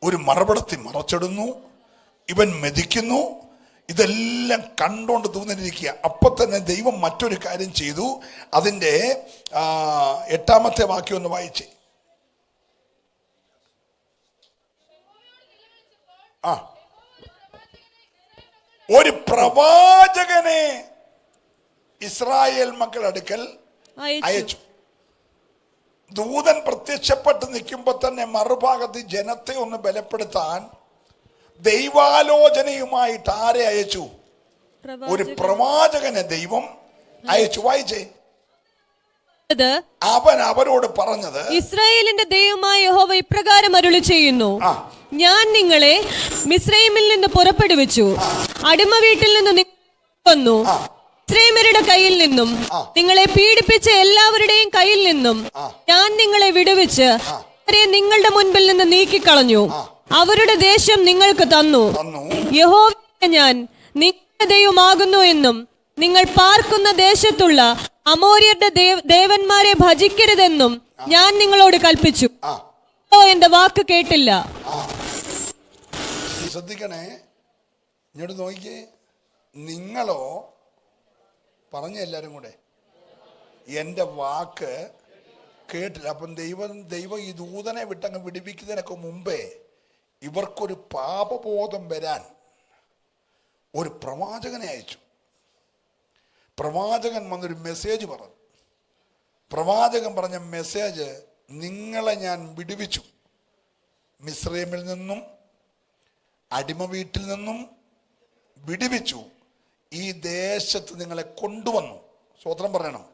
ഒരു മറപടത്തിൽ മറച്ചിടുന്നു, ഇവൻ മെതിക്കുന്നു. ഇതെല്ലാം കണ്ടോണ്ട് ദൂതനിരിക്കുക. അപ്പൊ തന്നെ ദൈവം മറ്റൊരു കാര്യം ചെയ്തു. അതിൻ്റെ 8-ാമത്തെ വാക്യം ഒന്ന് വായിച്ചേ. ഒരു പ്രവാചകനെ ഇസ്രായേൽ മക്കൾ അടുക്കൽ അയച്ചു. ദൂതൻ പ്രത്യക്ഷപ്പെട്ട് നിൽക്കുമ്പോ തന്നെ മറുഭാഗത്ത് ജനത്തെ ഒന്ന് ബലപ്പെടുത്താൻ ദൈവാലോചനയുമായിട്ട് ആരെ അയച്ചു? ഒരു പ്രവാചകനെ ദൈവം അയച്ചു. വായിച്ചേ. അവൻ അവരോട് പറഞ്ഞത്, ഇസ്രായേലിന്റെ ദൈവമായ യഹോവ ഇപ്രകാരം അരുളി ചെയ്യുന്നു, ഞാൻ നിങ്ങളെ മിസ്രയീമിൽ നിന്ന് പുറപ്പെടുവിച്ചു, അടിമ വീട്ടിൽ നിന്ന് വന്നു, മിസ്രയീമ്യരുടെ കയ്യിൽ നിന്നും നിങ്ങളെ പീഡിപ്പിച്ച എല്ലാവരുടെയും കയ്യിൽ നിന്നും ഞാൻ നിങ്ങളെ വിടുവിച്ച് അവരെ നിങ്ങളുടെ മുൻപിൽ നിന്ന് നീക്കിക്കളഞ്ഞു. അവരുടെ ദേശം നിങ്ങൾക്ക് തന്നു. യഹോവ ഞാൻ നിങ്ങളുടെ ദൈവമാകുന്നു എന്നും നിങ്ങൾ പാർക്കുന്ന ദേശത്തുള്ള അമോര്യരുടെ ദേവന്മാരെ ഭജിക്കരുതെന്നും ഞാൻ നിങ്ങളോട് കൽപ്പിച്ചു. എന്റെ വാക്ക് കേട്ടില്ല. ശ്രദ്ധിക്കണേ, ഇങ്ങോട്ട് നോക്കിക്കേ. നിങ്ങളോ പറഞ്ഞ എല്ലാരും കൂടെ എന്റെ വാക്ക് കേട്ടില്ല. അപ്പം ദൈവം ഈ ദൂതനെ വിട്ടങ്ങ് വിടിപ്പിക്കുന്നതിനൊക്കെ മുമ്പേ ഇവർക്കൊരു പാപബോധം വരാൻ ഒരു പ്രവാചകനെ അയച്ചു. പ്രവാചകൻ വന്നൊരു മെസ്സേജ് പറഞ്ഞു. പ്രവാചകൻ പറഞ്ഞ മെസ്സേജ്, നിങ്ങളെ ഞാൻ വിടുവിച്ചു, മിസ്രയീമിൽ നിന്നും അടിമ വീട്ടിൽ നിന്നും വിടുവിച്ചു, ഈ ദേശത്ത് നിങ്ങളെ കൊണ്ടുവന്നു. സ്തോത്രം പറയണം.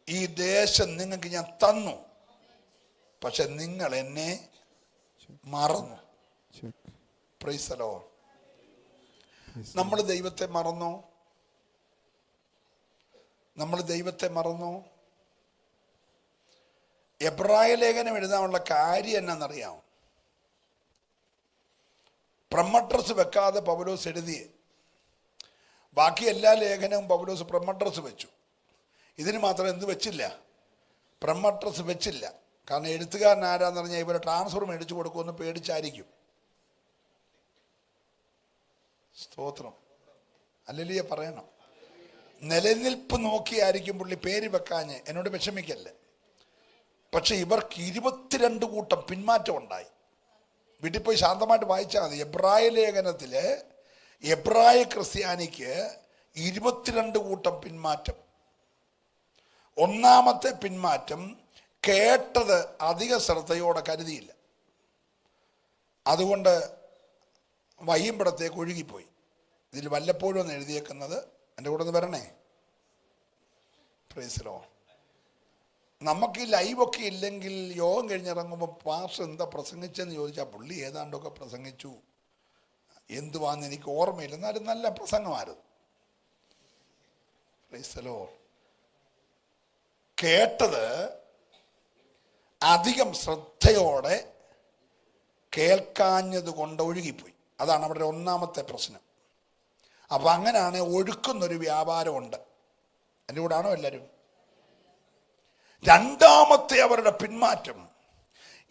ഈ ദേശം നിങ്ങൾക്ക് ഞാൻ തന്നു, പക്ഷെ നിങ്ങൾ എന്നെ മറന്നു. Price the Lord. നമ്മൾ ദൈവത്തെ മറന്നു. നമ്മൾ ദൈവത്തെ മറന്നു. എബ്രായ ലേഖനം എഴുതാനുള്ള കാര്യം എന്നാണെന്നറിയാം. പ്രമട്രസ് വെക്കാതെ പൗലോസ് എഴുതി. ബാക്കി എല്ലാ ലേഖനവും പൗലോസ് പ്രമട്രസ് വെച്ചു. ഇതിന് മാത്രം എന്ത് വെച്ചില്ല? പ്രമട്രസ് വെച്ചില്ല. കാരണം എഴുത്തുകാരൻ ആരാന്ന് പറഞ്ഞാൽ ഇവരെ ട്രാൻസ്ഫർ മേടിച്ചു കൊടുക്കുമെന്ന് പേടിച്ചായിരിക്കും. സ്തോത്രം. ഹല്ലേലൂയ പറയണം. നിലനിൽപ്പ് നോക്കിയായിരിക്കും പുള്ളി പേര് വെക്കാഞ്ഞ്. എന്നോട് വിഷമിക്കല്ലേ. പക്ഷെ ഇവർക്ക് 22 കൂട്ടം പിന്മാറ്റം ഉണ്ടായി. വീട്ടിൽ പോയി ശാന്തമായിട്ട് വായിച്ചാൽ മതി. എബ്രായ ലേഖനത്തില് എബ്രായ ക്രിസ്ത്യാനിക്ക് 22 കൂട്ടം പിന്മാറ്റം. ഒന്നാമത്തെ പിന്മാറ്റം കേട്ടത് അധിക ശ്രദ്ധയോടെ കരുതിയില്ല. അതുകൊണ്ട് വയ്യമ്പടത്തേക്ക് ഒഴുകിപ്പോയി. ഇതിൽ വല്ലപ്പോഴും ഒന്ന് എഴുതിയേക്കുന്നത്. എൻ്റെ കൂടെ ഒന്ന് വരണേ. Price the Lord. നമുക്ക് ഈ ലൈവൊക്കെ ഇല്ലെങ്കിൽ യോഗം കഴിഞ്ഞിറങ്ങുമ്പോൾ പാസ്റ്റർ എന്താ പ്രസംഗിച്ചെന്ന് ചോദിച്ചാൽ പുള്ളി ഏതാണ്ടൊക്കെ പ്രസംഗിച്ചു, എന്തുവാന്ന് എനിക്ക് ഓർമ്മയില്ല, എന്നാലും നല്ല പ്രസംഗമായിരുന്നു. Price the Lord. കേട്ടത് അധികം ശ്രദ്ധയോടെ കേൾക്കാഞ്ഞത് കൊണ്ട് ഒഴുകിപ്പോയി. അതാണ് അവിടെ ഒന്നാമത്തെ പ്രശ്നം. അപ്പം അങ്ങനെയാണ് ഒഴുക്കുന്നൊരു വ്യാപാരമുണ്ട്. എൻ്റെ കൂടെ ആണോ എല്ലാവരും? രണ്ടാമത്തെ അവരുടെ പിന്മാറ്റം,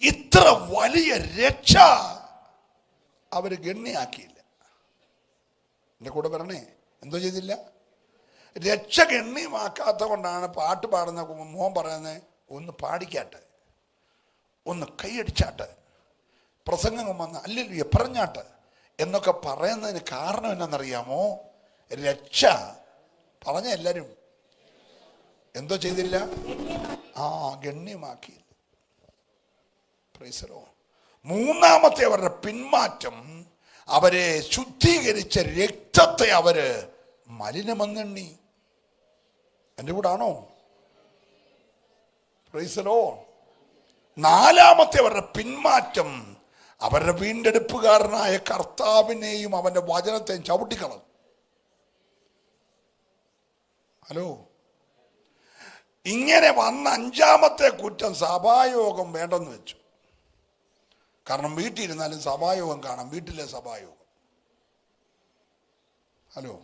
ഇത്ര വലിയ രക്ഷ അവർ ഗണ്യാക്കിയില്ല. എൻ്റെ കൂടെ പറഞ്ഞേ, എന്തോ ചെയ്തില്ല? രക്ഷ ഗണ്യമാക്കാത്ത കൊണ്ടാണ് പാട്ട് പാടുന്ന മോൻ പറയുന്നത്, ഒന്ന് പാടിക്കാട്ടെ, ഒന്ന് കൈയടിച്ചാട്ടെ, പ്രസംഗം വന്ന് അല്ലല്ലോ പറഞ്ഞാട്ടെ എന്നൊക്കെ പറയുന്നതിന് കാരണം എന്നാണെന്നറിയാമോ? രക്ഷ പറഞ്ഞ എല്ലാവരും എന്തോ ചെയ്തില്ല? ഗണ്യമാക്കിയില്ല. Praise the lord. മൂന്നാമത്തെ അവരുടെ പിന്മാറ്റം, അവരെ ശുദ്ധീകരിച്ച രക്തത്തെ അവര് മലിനമെന്നെണ്ണി. എൻ്റെ കൂടെ ആണോ? Price the Lord. നാലാമത്തെ അവരുടെ പിന്മാറ്റം, അവരുടെ വീണ്ടെടുപ്പുകാരനായ കർത്താവിനെയും അവന്റെ വചനത്തെയും ചവിട്ടിക്കളഞ്ഞു. ഹലോ, ഇങ്ങനെ വന്ന അഞ്ചാമത്തെ കുറ്റം സഭായോഗം വേണ്ടെന്ന് വെച്ചു. കാരണം വീട്ടിലിരുന്നാലും സഭായോഗം കാണാം, വീട്ടിലെ സഭായോഗം. ഹലോ,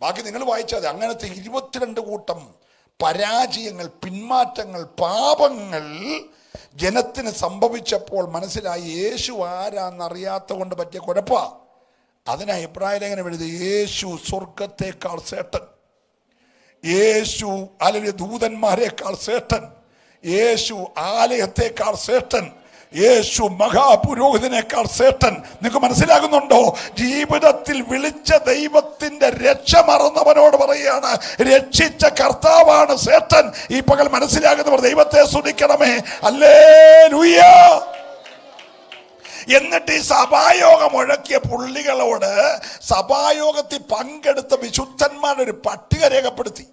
ബാക്കി നിങ്ങൾ വായിച്ചാൽ അങ്ങനത്തെ 22 കൂട്ടം പരാജയങ്ങൾ, പിന്മാറ്റങ്ങൾ, പാപങ്ങൾ ജനത്തിന് സംഭവിച്ചപ്പോൾ മനസ്സിലായി യേശു ആരാന്നറിയാത്ത കൊണ്ട് പറ്റിയ കുഴപ്പ. അതിനാ എബ്രായ ലേഖനം എഴുതി, യേശു സ്വർഗത്തെക്കാൾ ശ്രേഷ്ഠൻ, യേശു അല്ലെങ്കിൽ ദൂതന്മാരെക്കാൾ ശ്രേഷ്ഠൻ, യേശു ആലയത്തെക്കാൾ ശ്രേഷ്ഠൻ, യേശു മഹാപുരോഹിതനേക്കാൾ ശ്രേഷ്ഠൻ. നിങ്ങൾക്ക് മനസ്സിലാകുന്നുണ്ടോ? ജീവിതത്തിൽ വിളിച്ച ദൈവത്തിന്റെ രക്ഷ മറന്നവനോട് പറയുകയാണ്, രക്ഷിച്ച കർത്താവാണ് ശ്രേഷ്ഠൻ. ഈ പകൽ മനസ്സിലാകുന്നവർ ദൈവത്തെ സ്തുതിക്കണമേ. ഹല്ലേലൂയ. എന്നിട്ട് ഈ സഭായോഗം മുഴക്കിയ പുള്ളികളോട് സഭായോഗത്തിൽ പങ്കെടുത്ത വിശുദ്ധന്മാരുടെ ഒരു പട്ടിക രേഖപ്പെടുത്തി.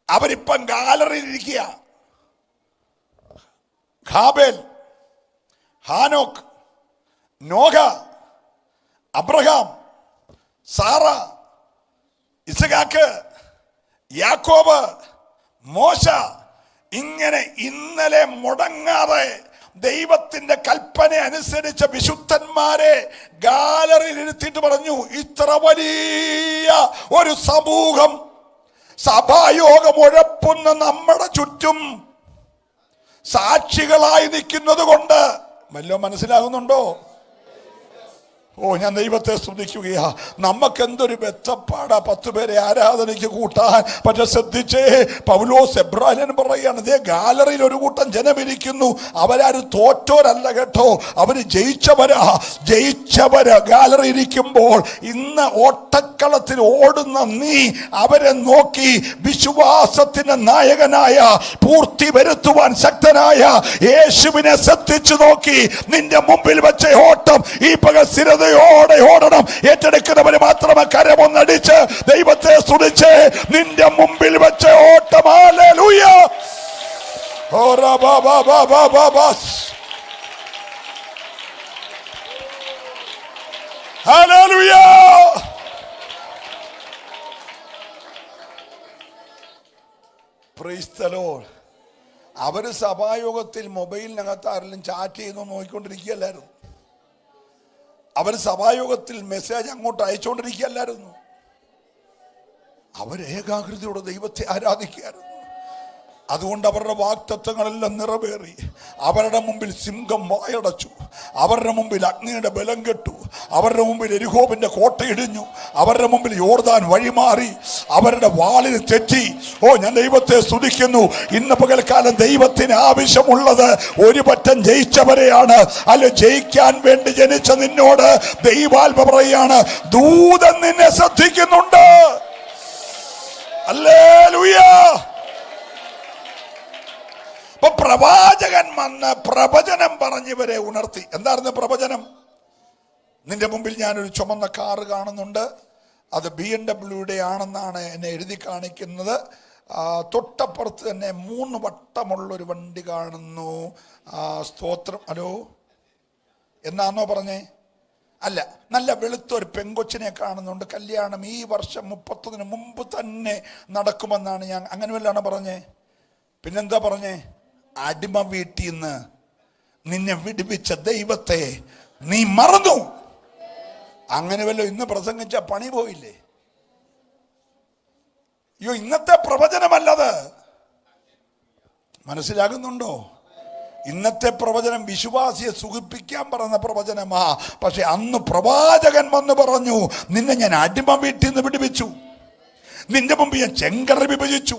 അവരിപ്പം ഗാലറിയിൽ ഇരിക്കുക. ഹാബേൽ, ഹാനോക്ക്, നോഹ, അബ്രഹാം, സാറ, ഇസഹാക്ക്, യാക്കോബ്, മോശ, ഇങ്ങനെ ഇന്നലെ മുടങ്ങാതെ ദൈവത്തിന്റെ കൽപ്പന അനുസരിച്ച വിശുദ്ധന്മാരെ ഗാലറിയിൽ ഇരുത്തിയിട്ട് പറഞ്ഞു, ഇത്ര വലിയ ഒരു സമൂഹം സഭായോഗം ഉഴപ്പുന്ന നമ്മുടെ ചുറ്റും സാക്ഷികളായി നിൽക്കുന്നത് കൊണ്ട് വല്ലതും മനസ്സിലാകുന്നുണ്ടോ? ഓ, ഞാൻ ദൈവത്തെ സ്തുതിക്കുകയാ. നമുക്കെന്തൊരു മെച്ചപ്പാടാ 10 പേരെ ആരാധനയ്ക്ക് കൂട്ടാൻ. പക്ഷെ ശ്രദ്ധിച്ചേ, പൗലോസ് എബ്രായൻ പറയാണ്, ഇതേ ഗാലറിയിൽ ഒരു കൂട്ടം ജനമിരിക്കുന്നു, അവരാരും തോറ്റോരല്ല കേട്ടോ, അവര് ജയിച്ചവരാ ഗാലറി ഇരിക്കുമ്പോൾ. ഇന്ന് ഓട്ടക്കളത്തിൽ ഓടുന്ന നീ അവരെ നോക്കി വിശ്വാസത്തിന്റെ നായകനായ, പൂർത്തി വരുത്തുവാൻ ശക്തനായ യേശുവിനെ ശ്രദ്ധിച്ചു നോക്കി നിന്റെ മുമ്പിൽ വെച്ച ഓട്ടം ഈ പകൽ സ്ഥിരത ഓടണം. ഏറ്റെടുക്കുന്നവര് മാത്രമേ കരമൊന്നടിച്ച് ദൈവത്തെ സ്തുതിച്ച് നിന്റെ മുമ്പിൽ വെച്ച ഓട്ടം. Hallelujah. Hallelujah. Price the Lord. അവര് സഭായോഗത്തിൽ മൊബൈലിനകത്ത് ആരെങ്കിലും ചാറ്റ് ചെയ്യുന്നു നോക്കിക്കൊണ്ടിരിക്കുകയല്ലായിരുന്നു. അവർ സഭായോഗത്തിൽ മെസ്സേജ് അങ്ങോട്ട് അയച്ചുകൊണ്ടിരിക്കുകയല്ലായിരുന്നു. അവർ ഏകാഗ്രതയോടെ ദൈവത്തെ ആരാധിക്കുകയായിരുന്നു. അതുകൊണ്ട് അവരുടെ വാഗ്ദത്തങ്ങളെല്ലാം നിറവേറി. അവരുടെ മുമ്പിൽ സിംഹം വായടച്ചു, അവരുടെ മുമ്പിൽ അഗ്നിയുടെ ബലം കെട്ടു, അവരുടെ മുമ്പിൽ എരിഹോബിന്റെ കോട്ടയിടിഞ്ഞു, അവരുടെ മുമ്പിൽ യോർദാൻ വഴിമാറി, അവരുടെ വാളിന് തെറ്റി. ഓ, ഞാൻ ദൈവത്തെ സ്തുതിക്കുന്നു. ഇന്ന് പകൽക്കാലം ദൈവത്തിന് ആവശ്യമുള്ളത് ഒരു പറ്റം ജയിച്ചവരെയാണ്. അല്ല, ജയിക്കാൻ വേണ്ടി ജനിച്ച നിന്നോട് ദൈവാത്മ പറയാണ്, ദൂതൻ നിന്നെ ശ്രദ്ധിക്കുന്നുണ്ട്. ഹല്ലേലൂയ. അപ്പൊ പ്രവാചകൻ വന്ന് പ്രവചനം പറഞ്ഞവരെ ഉണർത്തി. എന്തായിരുന്നു പ്രവചനം? നിന്റെ മുമ്പിൽ ഞാനൊരു ചുമന്ന കാറ് കാണുന്നുണ്ട്, അത് BMW ആണെന്നാണ് എന്നെ എഴുതി കാണിക്കുന്നത്. തൊട്ടപ്പുറത്ത് തന്നെ 3 വട്ടമുള്ളൊരു വണ്ടി കാണുന്നു. സ്തോത്രം. ഹലോ, എന്നാന്നോ പറഞ്ഞേ? അല്ല, നല്ല വെളുത്തൊരു പെങ്കൊച്ചിനെ കാണുന്നുണ്ട്, കല്യാണം ഈ വർഷം 30-ന് മുമ്പ് തന്നെ നടക്കുമെന്നാണ് ഞാൻ. അങ്ങനെ വല്ലാണ് പറഞ്ഞേ? പിന്നെന്താ പറഞ്ഞേ? അടിമ വീട്ടിൽ നിന്ന് നിന്നെ വിടുവിച്ച ദൈവത്തെ നീ മറന്നു. അങ്ങനെ വല്ലോ ഇന്ന് പ്രസംഗിച്ച പണി പോയില്ലേ? അയ്യോ, ഇന്നത്തെ പ്രവചനമല്ലത്. മനസ്സിലാകുന്നുണ്ടോ? ഇന്നത്തെ പ്രവചനം വിശ്വാസിയെ സുഖിപ്പിക്കാൻ പറയുന്ന പ്രവചനമാ. പക്ഷെ അന്ന് പ്രവാചകൻ വന്ന് പറഞ്ഞു, നിന്നെ ഞാൻ അടിമ വീട്ടിൽ നിന്ന് വിടുവിച്ചു, നിന്റെ മുമ്പ് ഞാൻ ചെങ്കടൽ വിഭജിച്ചു,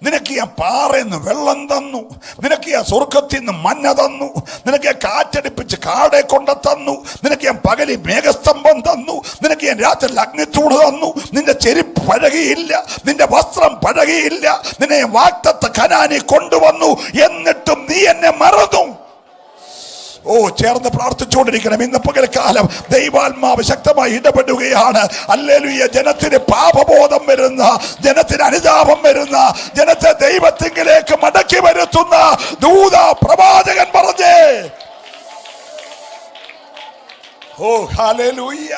നിനക്ക് ഞാൻ പാറയെന്ന് വെള്ളം തന്നു, നിനക്ക് ഞാൻ സ്വർഗത്തിൽ നിന്ന് മഞ്ഞ തന്നു, നിനക്ക് ഞാൻ കാറ്റടിപ്പിച്ച് കാടെ കൊണ്ട് തന്നു, നിനക്ക് ഞാൻ പകലിൽ മേഘസ്തംഭം തന്നു, നിനക്ക് ഞാൻ രാത്രി അഗ്നിത്തൂണ് തന്നു, നിന്റെ ചെരുപ്പ് പഴകിയില്ല, നിന്റെ വസ്ത്രം പഴകിയില്ല, നിന്നെ വാഗ്ദത്ത കനാനി കൊണ്ടുവന്നു, എന്നിട്ടും നീ എന്നെ മറന്നു. ഓ, ചേർന്ന് പ്രാർത്ഥിച്ചുകൊണ്ടിരിക്കണം. ഇന്ന് പകൽക്കാലം ദൈവാത്മാവ് ശക്തമായി ഇടപെടുകയാണ്. ഹല്ലേലൂയ. ജനത്തിന് പാപബോധം വരുന്ന, ജനത്തിന് അനുതാപം വരുന്ന, ജനത്തെ ദൈവത്തിങ്കിലേക്ക് മടക്കി വരുത്തുന്ന ദൂത പ്രവാചകൻ പറഞ്ഞേ. ഓ, ഹല്ലേലൂയ.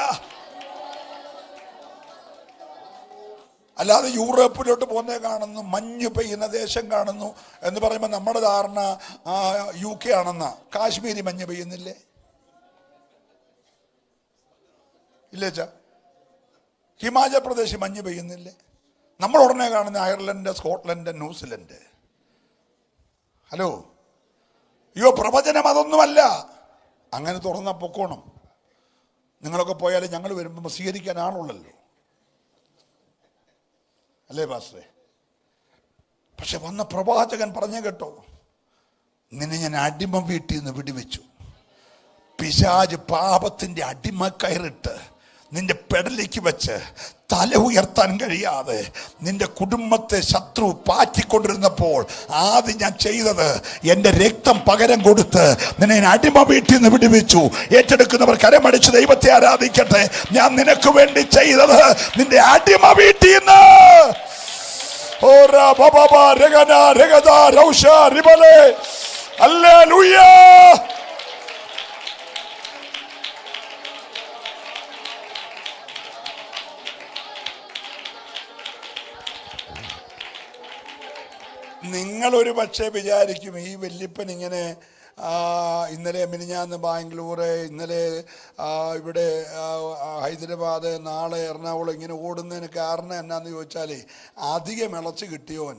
അല്ലാതെ യൂറോപ്പിലോട്ട് പോകുന്നേ കാണുന്നു, മഞ്ഞ് പെയ്യുന്ന ദേശം കാണുന്നു എന്ന് പറയുമ്പോൾ നമ്മുടെ ധാരണ UK ആണെന്നാ. കാശ്മീരി മഞ്ഞ് പെയ്യുന്നില്ലേ? ഇല്ലേ ചാ? ഹിമാചൽ പ്രദേശ് മഞ്ഞ് പെയ്യുന്നില്ലേ? നമ്മൾ ഉടനെ കാണുന്ന അയർലൻഡ്, സ്കോട്ട്ലൻഡ്, ന്യൂസിലൻഡ്. ഹലോ, അയ്യോ പ്രവചനം അതൊന്നുമല്ല. അങ്ങനെ തുറന്ന പൊക്കോണം. നിങ്ങളൊക്കെ പോയാലും ഞങ്ങൾ വരുമ്പോൾ സ്വീകരിക്കാൻ ആളുള്ളല്ലോ, അല്ലേ പാസ്റ്ററെ? പക്ഷെ വന്ന പ്രവാചകൻ പറഞ്ഞ കേട്ടോ, നിന്നെ ഞാൻ അടിമ വീട്ടിൽ നിന്ന് വിടുവിച്ചു. പിശാച് പാപത്തിന്റെ അടിമ കയറിട്ട് നിന്റെ പെടലേക്ക് വെച്ച് തല ഉയർത്താൻ കഴിയാതെ നിന്റെ കുടുംബത്തെ ശത്രു പാറ്റിക്കൊണ്ടിരുന്നപ്പോൾ ആദ്യം ഞാൻ ചെയ്തത് എൻ്റെ രക്തം പകരം കൊടുത്ത് നിന്നെ അടിമ വീട്ടിൽ നിന്ന് വിടുവിച്ചു. ഏറ്റെടുക്കുന്നവർ കരമടിച്ച് ദൈവത്തെ ആരാധിക്കട്ടെ. ഞാൻ നിനക്ക് വേണ്ടി ചെയ്തത് നിന്റെ അടിമ വീട്ടിൽ നിന്ന് നിങ്ങളൊരു പക്ഷേ വിചാരിക്കും ഈ വല്യപ്പൻ ഇങ്ങനെ ഇന്നലെ മിനിഞ്ഞാന്ന് ബാംഗ്ലൂര്, ഇന്നലെ ഇവിടെ ഹൈദരാബാദ്, നാളെ എറണാകുളം ഇങ്ങനെ ഓടുന്നതിന് കാരണം എന്നാന്ന് ചോദിച്ചാൽ അധികം ഇളച്ച് കിട്ടിയോൻ.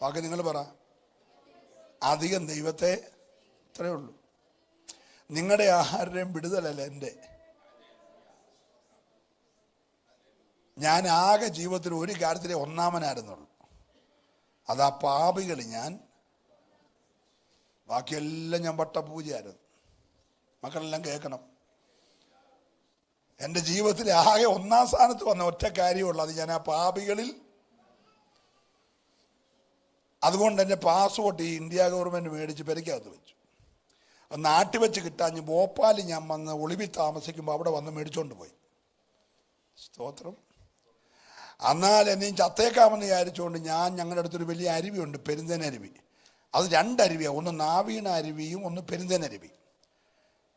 ബാക്കി നിങ്ങൾ പറ. അധികം ദൈവത്തെ, ഇത്രയേ ഉള്ളൂ. നിങ്ങളുടെ ആഹാരം വിടുതലല്ല എൻ്റെ. ഞാൻ ആകെ ജീവിതത്തിൽ ഒരു കാര്യത്തിലെ ഒന്നാമനായിരുന്നുള്ളൂ, അതാ പാപികൾ ഞാൻ. ബാക്കിയെല്ലാം ഞാൻ വട്ടപൂജയായിരുന്നു. മക്കളെല്ലാം കേൾക്കണം. എൻ്റെ ജീവിതത്തിൽ ആകെ ഒന്നാം സ്ഥാനത്ത് വന്ന ഒറ്റ കാര്യമുള്ളൂ, അത് ഞാൻ ആ പാപികളിൽ. അതുകൊണ്ട് എൻ്റെ പാസ്പോർട്ട് ഈ ഇന്ത്യ ഗവൺമെൻറ് മേടിച്ച് പെരയ്ക്കകത്ത് വെച്ചു. നാട്ടിൽ വെച്ച് കിട്ടാഞ്ഞ് ഭോപ്പാലിൽ ഞാൻ വന്ന് ഒളിവിൽ താമസിക്കുമ്പോൾ അവിടെ വന്ന് മേടിച്ചോണ്ട് പോയി. സ്തോത്രം. എന്നാൽ എന്നെയും ചത്തേക്കാമെന്ന് വിചാരിച്ചുകൊണ്ട് ഞങ്ങളുടെ അടുത്തൊരു വലിയ അരുവിയുണ്ട്, പെരുന്തേനരുവി. അത് 2 അരുവിയാണ്, ഒന്ന് നാവീണ അരുവിയും ഒന്ന് പെരുന്തേനരുവി.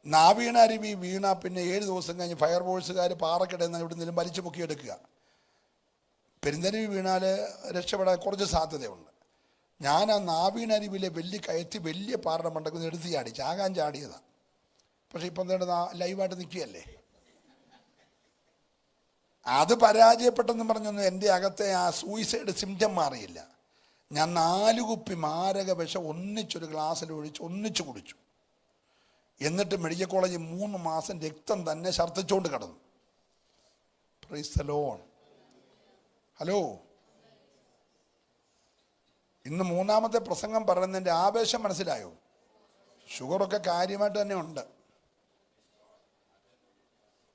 നാവീണ അരുവി വീണ പിന്നെ 7 ദിവസം കഴിഞ്ഞ് ഫയർഫോഴ്സുകാർ പാറക്കിടന്ന് ഇവിടെ നിന്നും വലിച്ചു പൊക്കിയെടുക്കുക. പെരുന്തേനരുവി വീണാൽ രക്ഷപ്പെടാൻ കുറച്ച് സാധ്യതയുണ്ട്. ഞാൻ ആ നാവീണ അരുവിയിലെ വലിയ പാറയുടെ മണ്ടക്ക് എടുത്ത് ചാടി, ചാകാൻ ചാടിയതാണ്. പക്ഷെ ഇപ്പം എന്താ ലൈവായിട്ട് നിൽക്കുകയല്ലേ. അത് പരാജയപ്പെട്ടെന്ന് പറഞ്ഞൊന്നും എൻ്റെ അകത്തെ ആ സൂയിസൈഡ് സിംറ്റം മാറിയില്ല. ഞാൻ 4 കുപ്പി മാരക വിഷം ഒന്നിച്ചൊരു ഗ്ലാസ്സിൽ ഒന്നിച്ച് കുടിച്ചു. എന്നിട്ട് മെഡിക്കൽ കോളേജിൽ 3 മാസം രക്തം തന്നെ ഛർദ്ദിച്ചുകൊണ്ട് കിടന്നു. Price the Lord. ഹലോ, ഇന്ന് 3ാമത്തെ പ്രസംഗം പറയുന്നതിൻ്റെ ആവേശം മനസ്സിലായോ? ഷുഗറൊക്കെ കാര്യമായിട്ട് തന്നെ ഉണ്ട്.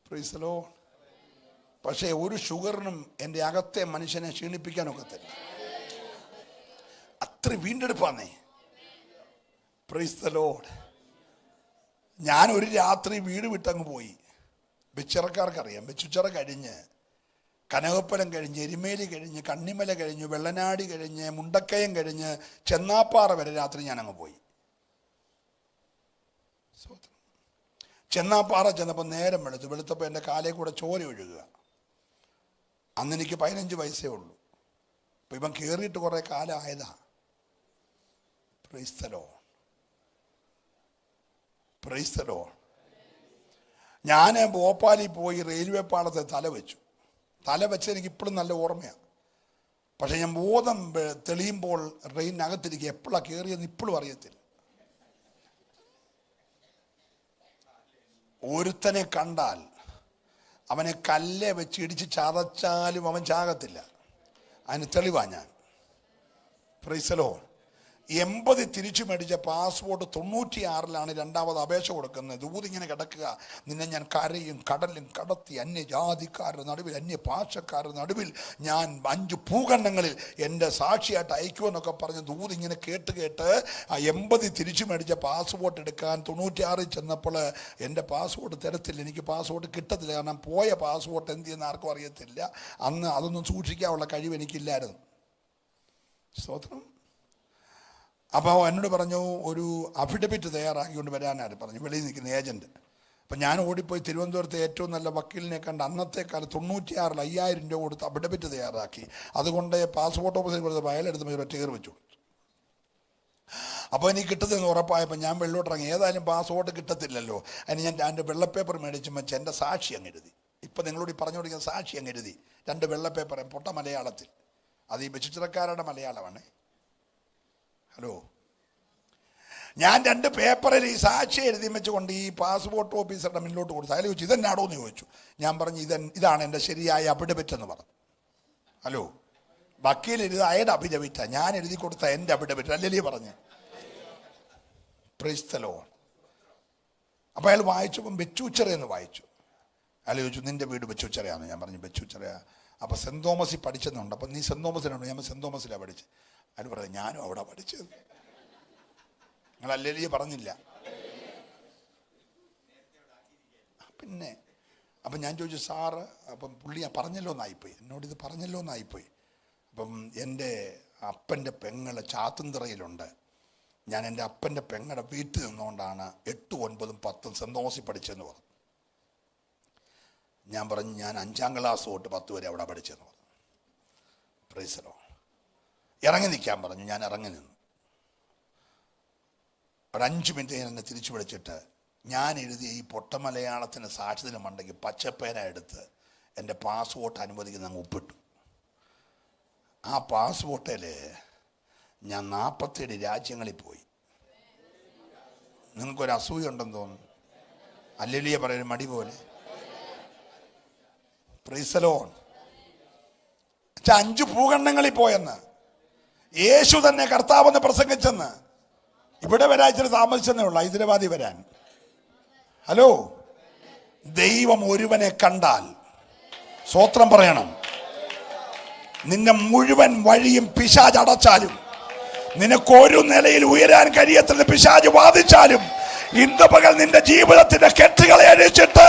Price the Lord. പക്ഷേ ഒരു ഷുഗറിനും എൻ്റെ അകത്തെ മനുഷ്യനെ ക്ഷീണിപ്പിക്കാനൊക്കത്തില്ല. അത്ര വീണ്ടെടുപ്പാന്നേ. Price the lord. ഞാൻ ഒരു രാത്രി വീട് വിട്ടങ്ങ് പോയി. വെച്ചിറക്കാർക്കറിയാം. വെച്ചുച്ചിറ കഴിഞ്ഞ് കനകപ്പലം കഴിഞ്ഞ് എരുമേലി കഴിഞ്ഞ് കണ്ണിമല കഴിഞ്ഞ് വെള്ളനാടി കഴിഞ്ഞ് മുണ്ടക്കയം കഴിഞ്ഞ് ചെന്നാപ്പാറ വരെ രാത്രി ഞാനങ്ങ് പോയി. ചെന്നാപ്പാറ ചെന്നപ്പോൾ നേരം വെളുത്തപ്പോൾ എൻ്റെ കാലേ കൂടെ ചോര ഒഴുകുക. അന്ന് എനിക്ക് 15 വയസ്സേ ഉള്ളൂ. അപ്പം ഇവൻ കയറിയിട്ട് കുറേ കാലമായതാ. Praise the lord. Praise the lord. ഞാൻ ഭോപ്പാലിൽ പോയി റെയിൽവേ പാളത്തെ തല വെച്ച് എനിക്ക് ഇപ്പോഴും നല്ല ഓർമ്മയാണ്. പക്ഷെ ഞാൻ ബോധം തെളിയുമ്പോൾ ട്രെയിനകത്തിരിക്കുക എപ്പോഴാണ് കയറിയെന്ന് ഇപ്പോഴും അറിയത്തില്ല. ഒരുത്തനെ കണ്ടാൽ അവനെ കല്ലെ വെച്ച് ഇടിച്ച് ചതച്ചാലും അവൻ ചാകത്തില്ല. അതിന് തെളിവാ ഞാൻ. Price the Lord. 80 തിരിച്ചു മേടിച്ച പാസ്പോർട്ട് 96-ലാണ് രണ്ടാമത് അപേക്ഷ കൊടുക്കുന്നത്. ദൂതിങ്ങനെ കിടക്കുക. നിന്നെ ഞാൻ കരയും കടലും കടത്തി അന്യജാതിക്കാരുടെ നടുവിൽ, അന്യഭാഷക്കാരുടെ നടുവിൽ ഞാൻ 5 ഭൂഖണ്ഡങ്ങളിൽ എൻ്റെ സാക്ഷിയായിട്ട് അയക്കുമെന്നൊക്കെ പറഞ്ഞ് ദൂതിങ്ങനെ കേട്ട് 80 തിരിച്ചു മേടിച്ച പാസ്പോർട്ട് എടുക്കാൻ 96 ചെന്നപ്പോൾ എൻ്റെ പാസ്പോർട്ട് തരത്തില്ല. എനിക്ക് പാസ്പോർട്ട് കിട്ടത്തില്ല. കാരണം പോയ പാസ്പോർട്ട് എന്ത് ചെയ്യുന്ന ആർക്കും അറിയത്തില്ല. അന്ന് അതൊന്നും സൂക്ഷിക്കാനുള്ള കഴിവ് എനിക്കില്ലായിരുന്നു. സ്തോത്രം. അപ്പോൾ എന്നോട് പറഞ്ഞു ഒരു അഫിഡവിറ്റ് തയ്യാറാക്കിക്കൊണ്ട് വരാനായിട്ട് പറഞ്ഞു, വെളിയിൽ നിൽക്കുന്ന ഏജൻറ്റ്. അപ്പം ഞാൻ ഓടിപ്പോയി തിരുവനന്തപുരത്തെ ഏറ്റവും നല്ല വക്കീലിനെ കണ്ട് അന്നത്തെ കാലത്ത് 96 5,000 രൂപ കൊടുത്ത് അഫിഡവിറ്റ് തയ്യാറാക്കി. അതുകൊണ്ട് പാസ്പോർട്ട് ഓഫീസിൽ കൊടുത്ത് ഫയലെടുത്ത് ഒറ്റ കയറി വെച്ചു. അപ്പോൾ എനിക്ക് കിട്ടുന്നതെന്ന് ഉറപ്പായപ്പോൾ ഞാൻ വെള്ളോട്ടിറങ്ങി. ഏതായാലും പാസ്പോർട്ട് കിട്ടത്തില്ലല്ലോ, അതിന് ഞാൻ 2 വെള്ളപ്പേപ്പർ മേടിച്ച് വെച്ച് എൻ്റെ സാക്ഷി അങ്ങ് എഴുതി. ഇപ്പം നിങ്ങളോട് പറഞ്ഞു കൊടുക്കുന്ന സാക്ഷി അങ്ങ് എഴുതി 2 വെള്ളപ്പേപ്പർ പൊട്ട മലയാളത്തിൽ. അത് ഈ ബെച്ചുച്ചിറക്കാരുടെ മലയാളമാണ്. ഹലോ, ഞാൻ 2 പേപ്പറിൽ ഈ സാക്ഷി എഴുതി വെച്ചുകൊണ്ട് ഈ പാസ്പോർട്ട് ഓഫീസറുടെ മുന്നിലോട്ട് കൊടുത്തു. അതിൽ ചോദിച്ചു ഇതെന്നാടോ എന്ന് ചോദിച്ചു. ഞാൻ പറഞ്ഞു ഇതാണ് എൻ്റെ ശരിയായ അഫിഡവിറ്റ് എന്ന് പറഞ്ഞു. ഹലോ, വക്കീൽ എഴുതി അയാളുടെ അഫിഡവിറ്റാണ്, ഞാൻ എഴുതി കൊടുത്ത എൻ്റെ അഫിഡവിറ്റ് അല്ലേ പറഞ്ഞു. Price the Lord. അപ്പോൾ അയാൾ വായിച്ചപ്പം ബെച്ചൂച്ചിറയെന്ന് വായിച്ചു. അയാൾ ചോദിച്ചു നിൻ്റെ വീട് ബെച്ചൂച്ചിറയാണ്? ഞാൻ പറഞ്ഞു ബെച്ചൂച്ചിറയാ. അപ്പോൾ സെൻറ് തോമസിൽ പഠിച്ചെന്നുണ്ട്. അപ്പം നീ സെൻറ് തോമസിലുണ്ട്? ഞാൻ സെൻറ് തോമസിലാണ് പഠിച്ചത്. അയാൾ പറഞ്ഞു ഞാനും അവിടെ പഠിച്ചത്. നിങ്ങൾ അല്ലേ പറഞ്ഞില്ല പിന്നെ. അപ്പം ഞാൻ ചോദിച്ചു സാറ്, അപ്പം പുള്ളി പറഞ്ഞല്ലോ എന്നായിപ്പോയി, എന്നോടിത് പറഞ്ഞല്ലോ എന്നായിപ്പോയി. അപ്പം എൻ്റെ അപ്പൻ്റെ പെങ്ങൾ ചാത്തുംതിറയിലുണ്ട്. ഞാൻ എൻ്റെ അപ്പൻ്റെ പെങ്ങളുടെ വീട്ടിൽ നിന്നുകൊണ്ടാണ് 8, 9, 10 സെൻറ് തോമസിൽ പഠിച്ചതെന്ന് പറഞ്ഞു. ഞാൻ പറഞ്ഞു ഞാൻ 5ാം ക്ലാസ് തൊട്ട് 10 വരെ അവിടെ പഠിച്ചെന്ന് പറഞ്ഞു. Price the Lord. ഇറങ്ങി നിൽക്കാൻ പറഞ്ഞു. ഞാൻ ഇറങ്ങി നിന്നു. ഒരു 5 മിനിറ്റ് എന്നെ തിരിച്ചു വിളിച്ചിട്ട് ഞാൻ എഴുതിയ ഈ പൊട്ട മലയാളത്തിന് സാക്ഷ്യത്തിന് മണ്ടെങ്കിൽ പച്ചപ്പേന എടുത്ത് എൻ്റെ പാസ്പോർട്ട് അനുവദിക്കുന്ന അങ്ങ് ഒപ്പിട്ടു. ആ പാസ്പോർട്ടിൽ ഞാൻ 47 രാജ്യങ്ങളിൽ പോയി. നിങ്ങൾക്കൊരു അസൂയ ഉണ്ടെന്ന് തോന്നുന്നു. അല്ലെലിയ പറയുന്ന മടി പോലെ. Price the Lord. 5 ഭൂഖണ്ഡങ്ങളിൽ പോയെന്ന് യേശു തന്നെ കർത്താവെന്ന് പ്രസംഗിച്ചെന്ന്. ഇവിടെ വരാൻ ഇച്ചിരി താമസിച്ചെന്നേ ഉള്ളൂ, ഹൈദരാബാദിൽ വരാൻ. ഹലോ, ദൈവം ഒരുവനെ കണ്ടാൽ സ്തോത്രം പറയണം. നിന്നെ മുഴുവൻ വഴിയും പിശാച് അടച്ചാലും, നിനക്കൊരു നിലയിൽ ഉയരാൻ കഴിയത്തില്ലെന്ന് പിശാച് വാദിച്ചാലും, ഇന്ന് പകൽ നിന്റെ ജീവിതത്തിന്റെ കെട്ടുകളെ അഴിച്ചിട്ട്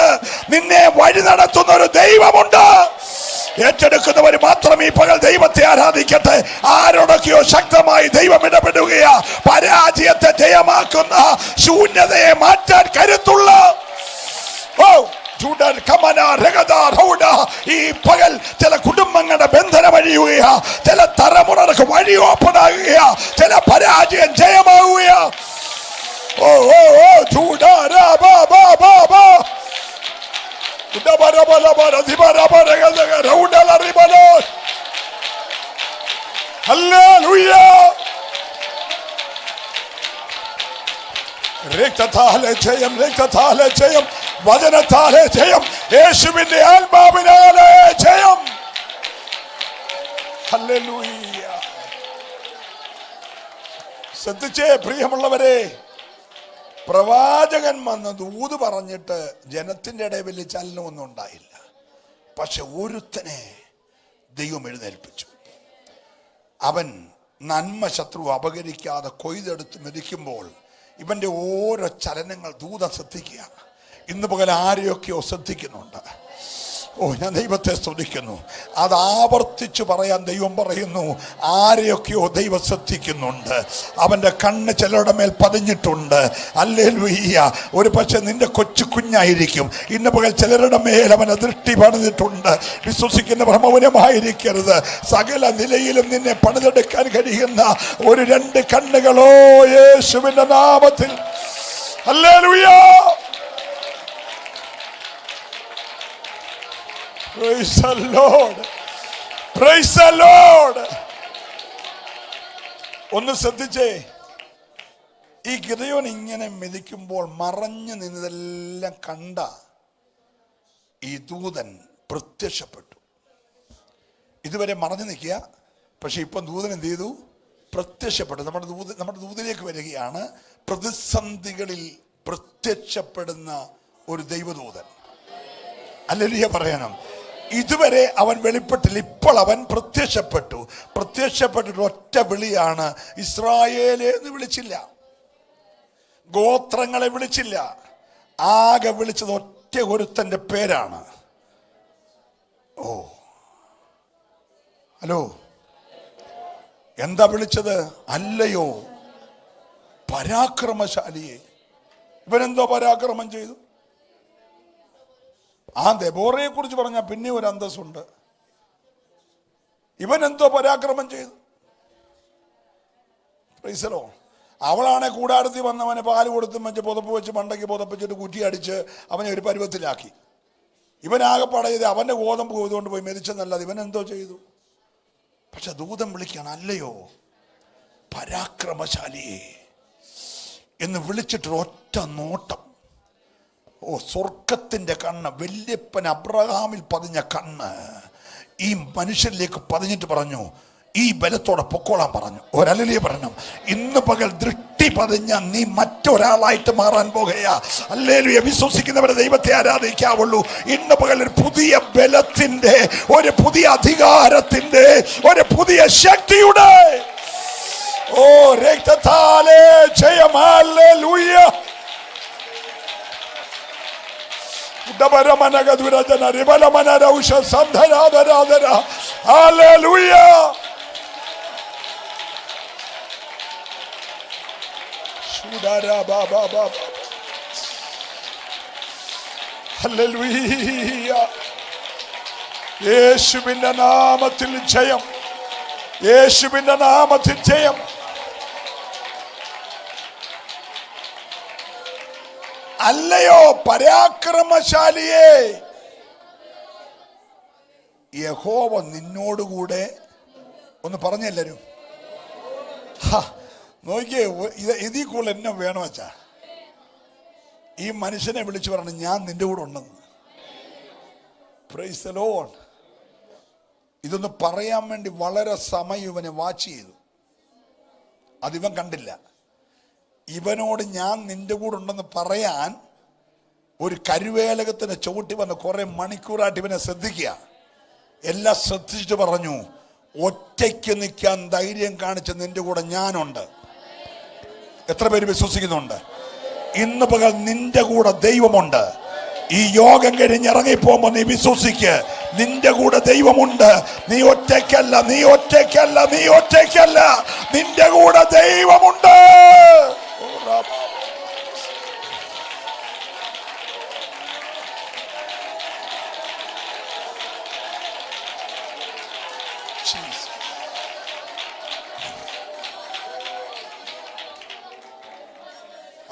നിന്നെ വഴി നടത്തുന്ന ഒരു ദൈവമുണ്ട്. ഏറ്റെടുക്കുന്നവർ മാത്രം ഈ പകൽ ദൈവത്തെ ആരാധിക്കട്ടെ. ആരോടൊക്കെയോ ശക്തമായി ദൈവം ഇടപെടുകയാ. പരാജയത്തെ ജയമാക്കുന്ന, ശൂന്യതയെ മാറ്റാൻ കരുത്തുള്ള ഈ പകൽ ചില കുടുംബങ്ങളുടെ ബന്ധനം അഴിയുകയാ. ചില തലമുറകൾക്ക് വഴി ഓപ്പൺ ആകുകയാ. ചില പരാജയം ജയമാകുകയാ. ഓ ഓ ഓ രക്തത്താലെ ജയം, രക്തത്താലെ ജയം, വചനത്താലെ ജയം, യേശുവിന്റെ ആത്മാവിനാലെ ജയം. ഹല്ലേലൂയ. ശ്രദ്ധിച്ചേ പ്രിയമുള്ളവരെ, പ്രവാചകൻ വന്ന് ദൂത് പറഞ്ഞിട്ട് ജനത്തിന്റെ ഇടയിൽ വലിയ ചലനമൊന്നും ഉണ്ടായില്ല. പക്ഷെ ഒരുത്തനെ ദൈവം എഴുന്നേൽപ്പിച്ചു. അവൻ നന്മ ശത്രു അപകരിക്കാതെ കൊയ്തെടുത്ത് മെതിക്കുമ്പോൾ ഇവന്റെ ഓരോ ചലനങ്ങൾ ദൂതൻ ശ്രദ്ധിക്കുക. ഇന്ന് പകൽ ആരെയൊക്കെയോ ശ്രദ്ധിക്കുന്നുണ്ട്. ഓ, ഞാൻ ദൈവത്തെ സ്തുതിക്കുന്നു. അത് ആവർത്തിച്ചു പറയാൻ ദൈവം പറയുന്നു. ആരെയൊക്കെയോ ദൈവം ശ്രദ്ധിക്കുന്നുണ്ട്. അവൻ്റെ കണ്ണ് ചിലരുടെ മേൽ പതിഞ്ഞിട്ടുണ്ട്. ഹല്ലേലൂയ. ഒരു പക്ഷെ നിന്റെ കൊച്ചു കുഞ്ഞായിരിക്കും. ഇന്ന് പകൽ ചിലരുടെ മേൽ അവനെ ദൃഷ്ടി പണിതിട്ടുണ്ട്. വിശ്വസിക്കുന്നവർ മൗനമായിരിക്കരുത്. സകല നിലയിലും നിന്നെ പണിതെടുക്കാൻ കഴിയുന്ന 1-2 കണ്ണുകളോ യേശുവിന്റെ നാമത്തിൽ. Hallelujah. Praise the Lord. Praise the Lord. ഒന്ന് ശ്രദ്ധിച്ചേ. ഈ ഗിദെയോൻ ഇങ്ങനെ മെതിക്കുമ്പോൾ മറഞ്ഞു നിന്നതെല്ലാം കണ്ട ഈ ദൂതൻ പ്രത്യക്ഷപ്പെട്ടു. ഇതുവരെ മറഞ്ഞു നിൽക്കുക, പക്ഷെ ഇപ്പം ദൂതൻ എന്ത് ചെയ്തു? പ്രത്യക്ഷപ്പെട്ടു. നമ്മുടെ ദൂതനിലേക്ക് വരികയാണ്. പ്രതിസന്ധികളിൽ പ്രത്യക്ഷപ്പെടുന്ന ഒരു ദൈവദൂതൻ. ഹല്ലേലൂയ പറയണം. ഇതുവരെ അവൻ വെളിപ്പെട്ടില്ല, ഇപ്പോൾ അവൻ പ്രത്യക്ഷപ്പെട്ടു. പ്രത്യക്ഷപ്പെട്ടിട്ട് ഒറ്റ വിളിയാണ്. ഇസ്രായേലേ എന്ന് വിളിച്ചില്ല, ഗോത്രങ്ങളെ വിളിച്ചില്ല, ആകെ വിളിച്ചത് ഒറ്റ ഒരുത്തന്റെ പേരാണ്. ഓ, ഹലോ, എന്താ വിളിച്ചത്? അല്ലയോ പരാക്രമശാലിയെ. ഇവനെന്തോ പരാക്രമം ചെയ്തു? ആ ദെബോറയെ കുറിച്ച് പറഞ്ഞാൽ പിന്നെ ഒരു അന്തസ്സുണ്ട്. ഇവൻ എന്തോ പരാക്രമം ചെയ്തു. പ്രൈസലോ. അവളാണെ കൂടാരത്തിൽ വന്നവനെ പാല് കൊടുത്തും വെച്ച് പുതപ്പ് വെച്ച് മണ്ടയ്ക്ക് പുതപ്പിച്ചിട്ട് കുറ്റി അടിച്ച് അവനെ ഒരു പരുവത്തിലാക്കി. ഇവനാകെപ്പാടെ ചെയ്ത് അവൻ്റെ ഗോതമ്പ് കൊയ്തുകൊണ്ട് പോയി മരിച്ചെന്നല്ലാതെ ഇവൻ എന്തോ ചെയ്തു. പക്ഷെ ദൂതൻ വിളിക്കുകയാണ്, അല്ലയോ പരാക്രമശാലിയെ എന്ന് വിളിച്ചിട്ട് ഒറ്റ നോട്ടം. ഓ, സ്വർഗത്തിൻ്റെ കണ്ണ്, വല്യപ്പൻ അബ്രഹാമിൽ പതിഞ്ഞ കണ്ണ് ഈ മനുഷ്യരിലേക്ക് പതിഞ്ഞിട്ട് പറഞ്ഞു, ഈ ബലത്തോടെ പൊക്കോളാൻ പറഞ്ഞു. ഒരലിയ പറയണം, ഇന്ന് പകൽ ദൃഷ്ടി പതിഞ്ഞ നീ മറ്റൊരാളായിട്ട് മാറാൻ പോകുകയാ. ഹല്ലേലൂയ. വിശ്വസിക്കുന്നവരെ ദൈവത്തെ ആരാധിക്കാവുള്ളൂ. ഇന്ന് പകൽ ഒരു പുതിയ ബലത്തിന്റെ, ഒരു പുതിയ അധികാരത്തിന്റെ, ഒരു പുതിയ ശക്തിയുടെ രക്തത്താലേ ജയം. ഹല്ലേലൂയ. ഹല്ലേലൂയ. ഹല്ലേലൂയ. യേശുവിന്റെ നാമത്തിൽ ജയം. യേശുവിന്റെ നാമത്തിൽ ജയം. അല്ലയോ പരാക്രമശാലിയെ, യഹോവ നിന്നോടുകൂടെ. ഒന്ന് പറഞ്ഞെല്ലാരും. നോക്കിയേ, ഇതിൽ കൂടുതൽ എന്നെ വേണം വെച്ചാ ഈ മനുഷ്യനെ വിളിച്ചു പറഞ്ഞു, ഞാൻ നിന്റെ കൂടെ ഉണ്ടെന്ന്. Price the Lord. ഇതൊന്ന് പറയാൻ വേണ്ടി വളരെ സമയം ഇവനെ വാച്ച് ചെയ്തു. അതിവൻ കണ്ടില്ല. ഇവനോട് ഞാൻ നിന്റെ കൂടെ ഉണ്ടെന്ന് പറയാൻ ഒരു കരുവേലകത്തിന് ചവിട്ടി വന്ന് കുറെ മണിക്കൂറായിട്ട് ഇവനെ ശ്രദ്ധിക്കുക. എല്ലാം ശ്രദ്ധിച്ചിട്ട് പറഞ്ഞു, ഒറ്റയ്ക്ക് നിൽക്കാൻ ധൈര്യം കാണിച്ച നിന്റെ കൂടെ ഞാനുണ്ട്. എത്ര പേര് വിശ്വസിക്കുന്നുണ്ട്? ഇന്ന് പകൽ നിന്റെ കൂടെ ദൈവമുണ്ട്. ഈ യോഗം കഴിഞ്ഞിറങ്ങിപ്പോകുമ്പോ നീ വിശ്വസിക്ക്, നിന്റെ കൂടെ ദൈവമുണ്ട്. നീ ഒറ്റയ്ക്കല്ല, നീ ഒറ്റയ്ക്കല്ല, നീ ഒറ്റയ്ക്കല്ല. നിന്റെ കൂടെ ദൈവമുണ്ട്.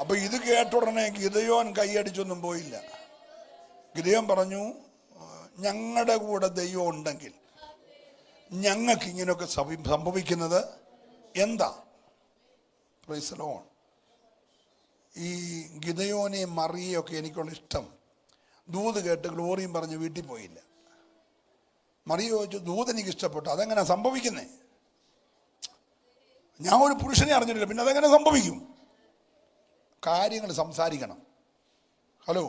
അപ്പൊ ഇത് കേട്ട ഉടനെ ഗിദെയോൻ കൈയടിച്ചൊന്നും പോയില്ല. ഗിദെയോൻ പറഞ്ഞു, ഞങ്ങളുടെ കൂടെ ദൈവം ഉണ്ടെങ്കിൽ ഞങ്ങൾക്ക് ഇങ്ങനെയൊക്കെ സംഭവിക്കുന്നത് എന്താ? Price the Lord. ഈ ഗിദെയോനെയും മറിയെയും ഒക്കെ എനിക്കുള്ള ഇഷ്ടം, ദൂത് കേട്ട് ഗ്ലോറിയും പറഞ്ഞ് വീട്ടിൽ പോയില്ല. മറിയ ചോദിച്ചു, ദൂത് എനിക്ക് ഇഷ്ടപ്പെട്ടു, അതെങ്ങനെ സംഭവിക്കുന്നേ? ഞാൻ ഒരു പുരുഷനെ അറിഞ്ഞിട്ടില്ല, പിന്നെ അതെങ്ങനെ സംഭവിക്കും? കാര്യങ്ങൾ സംസാരിക്കണം. ഹലോ,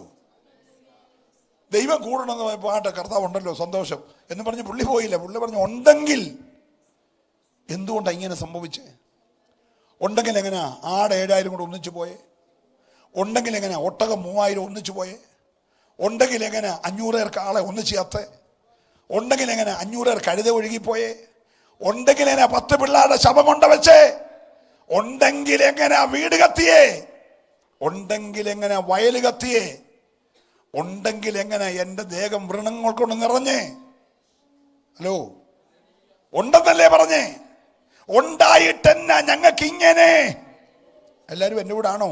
ദൈവം കൂടണമെന്ന് പാട്ട് കർത്താവ് ഉണ്ടല്ലോ, സന്തോഷം എന്ന് പറഞ്ഞ് പുള്ളി പോയില്ല. പുള്ളി പറഞ്ഞു, ഉണ്ടെങ്കിൽ എന്തുകൊണ്ടാണ് ഇങ്ങനെ സംഭവിച്ചേ? ഉണ്ടെങ്കിൽ എങ്ങനെയാ 7,000 കൂടെ ഒന്നിച്ചു പോയേ? ഉണ്ടെങ്കിൽ എങ്ങനെയാ ഒട്ടകം 3,000 ഒന്നിച്ചു പോയേ? ഉണ്ടെങ്കിൽ എങ്ങനെ 500 ആളെ ഒന്നിച്ച് ചത്തേ? ഉണ്ടെങ്കിൽ എങ്ങനെ 500 കഴുത ഒഴുകിപ്പോയേ? ഉണ്ടെങ്കിൽ എങ്ങനെ 10 പിള്ളേരുടെ ശവം കൊണ്ട വെച്ചേ? ഉണ്ടെങ്കിൽ എങ്ങനെ വീട് കത്തിയേ? ഉണ്ടെങ്കിൽ എങ്ങനെ വയല് കത്തിയേ? ഉണ്ടെങ്കിൽ എങ്ങനെ എൻ്റെ ദേഹം വ്രണങ്ങൾ കൊണ്ട് നിറഞ്ഞേ? ഹലോ, ഉണ്ടെന്നല്ലേ പറഞ്ഞേ? ഉണ്ടായിട്ടെന്നാ ഞങ്ങൾക്ക് ഇങ്ങനെ? എല്ലാവരും എൻ്റെ കൂടെ ആണോ?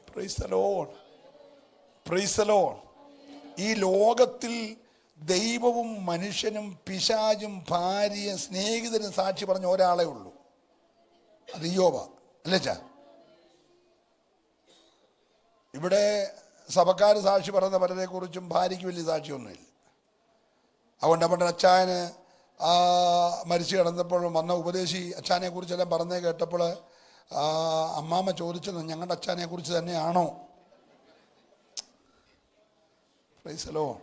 Price the lord. Praise the Lord. ഈ ലോകത്തിൽ ദൈവവും മനുഷ്യനും പിശാചും ഭാര്യയും സ്നേഹിതരും സാക്ഷി പറഞ്ഞ ഒരാളെ ഉള്ളൂ, അത് യോബ. അല്ലേ ചാ? ഇവിടെ സഭക്കാർ സാക്ഷി പറയുന്ന പലരെക്കുറിച്ചും ഭാര്യയ്ക്ക് വലിയ സാക്ഷിയൊന്നുമില്ല. അതുകൊണ്ട് അവൻ്റെ അച്ചായന് മരിച്ചു കിടന്നപ്പോൾ വന്ന ഉപദേശി അച്ചാനെ കുറിച്ചെല്ലാം പറഞ്ഞേ കേട്ടപ്പോൾ അമ്മാമ്മ ചോദിച്ചത് ഞങ്ങളുടെ അച്ചാനെ കുറിച്ച് തന്നെയാണോ? Price the Lord.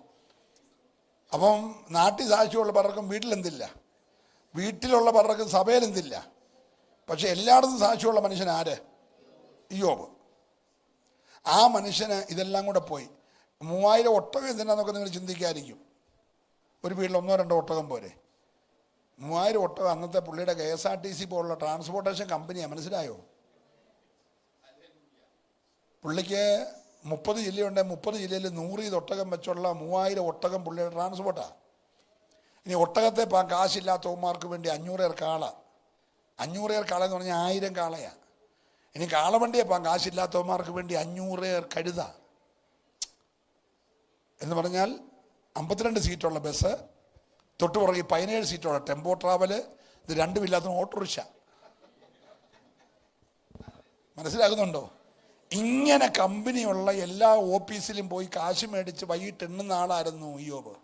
അപ്പം നാട്ടിൽ സാക്ഷിയുള്ള പലർക്കും വീട്ടിലെന്തില്ല, വീട്ടിലുള്ള പലർക്കും സഭയിലെന്തില്ല. പക്ഷെ എല്ലായിടത്തും സാക്ഷിയുള്ള മനുഷ്യൻ ആര്? യോബ്. ആ മനുഷ്യന് ഇതെല്ലാം കൂടെ പോയി. 3000 ഒട്ടകം എന്തിനാന്നൊക്കെ നിങ്ങൾ ചിന്തിക്കാതിരിക്കും. ഒരു വീട്ടിൽ 1-2 ഒട്ടകം പോരെ? 3000 ഒട്ടകം അന്നത്തെ പുള്ളിയുടെ KSRTC പോലുള്ള ട്രാൻസ്പോർട്ടേഷൻ കമ്പനിയാണ്. മനസ്സിലായോ? പുള്ളിക്ക് 30 ജില്ലയുണ്ട്. 30 ജില്ലയിൽ 100 ഒട്ടകം വെച്ചുള്ള 3000 ഒട്ടകം പുള്ളിയുടെ ട്രാൻസ്പോർട്ടാണ്. ഇനി ഒട്ടകത്തെ കാശില്ലാത്തവന്മാർക്ക് വേണ്ടി 500 കാള. 500 കാള എന്ന് പറഞ്ഞാൽ 1000 കാളയാണ്. ഇനി കാളവണ്ടിയെ കാശില്ലാത്തവന്മാർക്ക് വേണ്ടി 500 കഴുത എന്ന് പറഞ്ഞാൽ 52 സീറ്റുള്ള ബസ്, തൊട്ടുപുറകെ 17 സീറ്റുള്ള ടെമ്പോ ട്രാവല്, ഇത് രണ്ടുമില്ലാത്ത ഓട്ടോറിക്ഷ. മനസ്സിലാകുന്നുണ്ടോ? ഇങ്ങനെ കമ്പനിയുള്ള എല്ലാ ഓഫീസിലും പോയി കാശ് മേടിച്ച് വൈകിട്ട് എണ്ണുന്ന ആളായിരുന്നു ഇയ്യോബ്.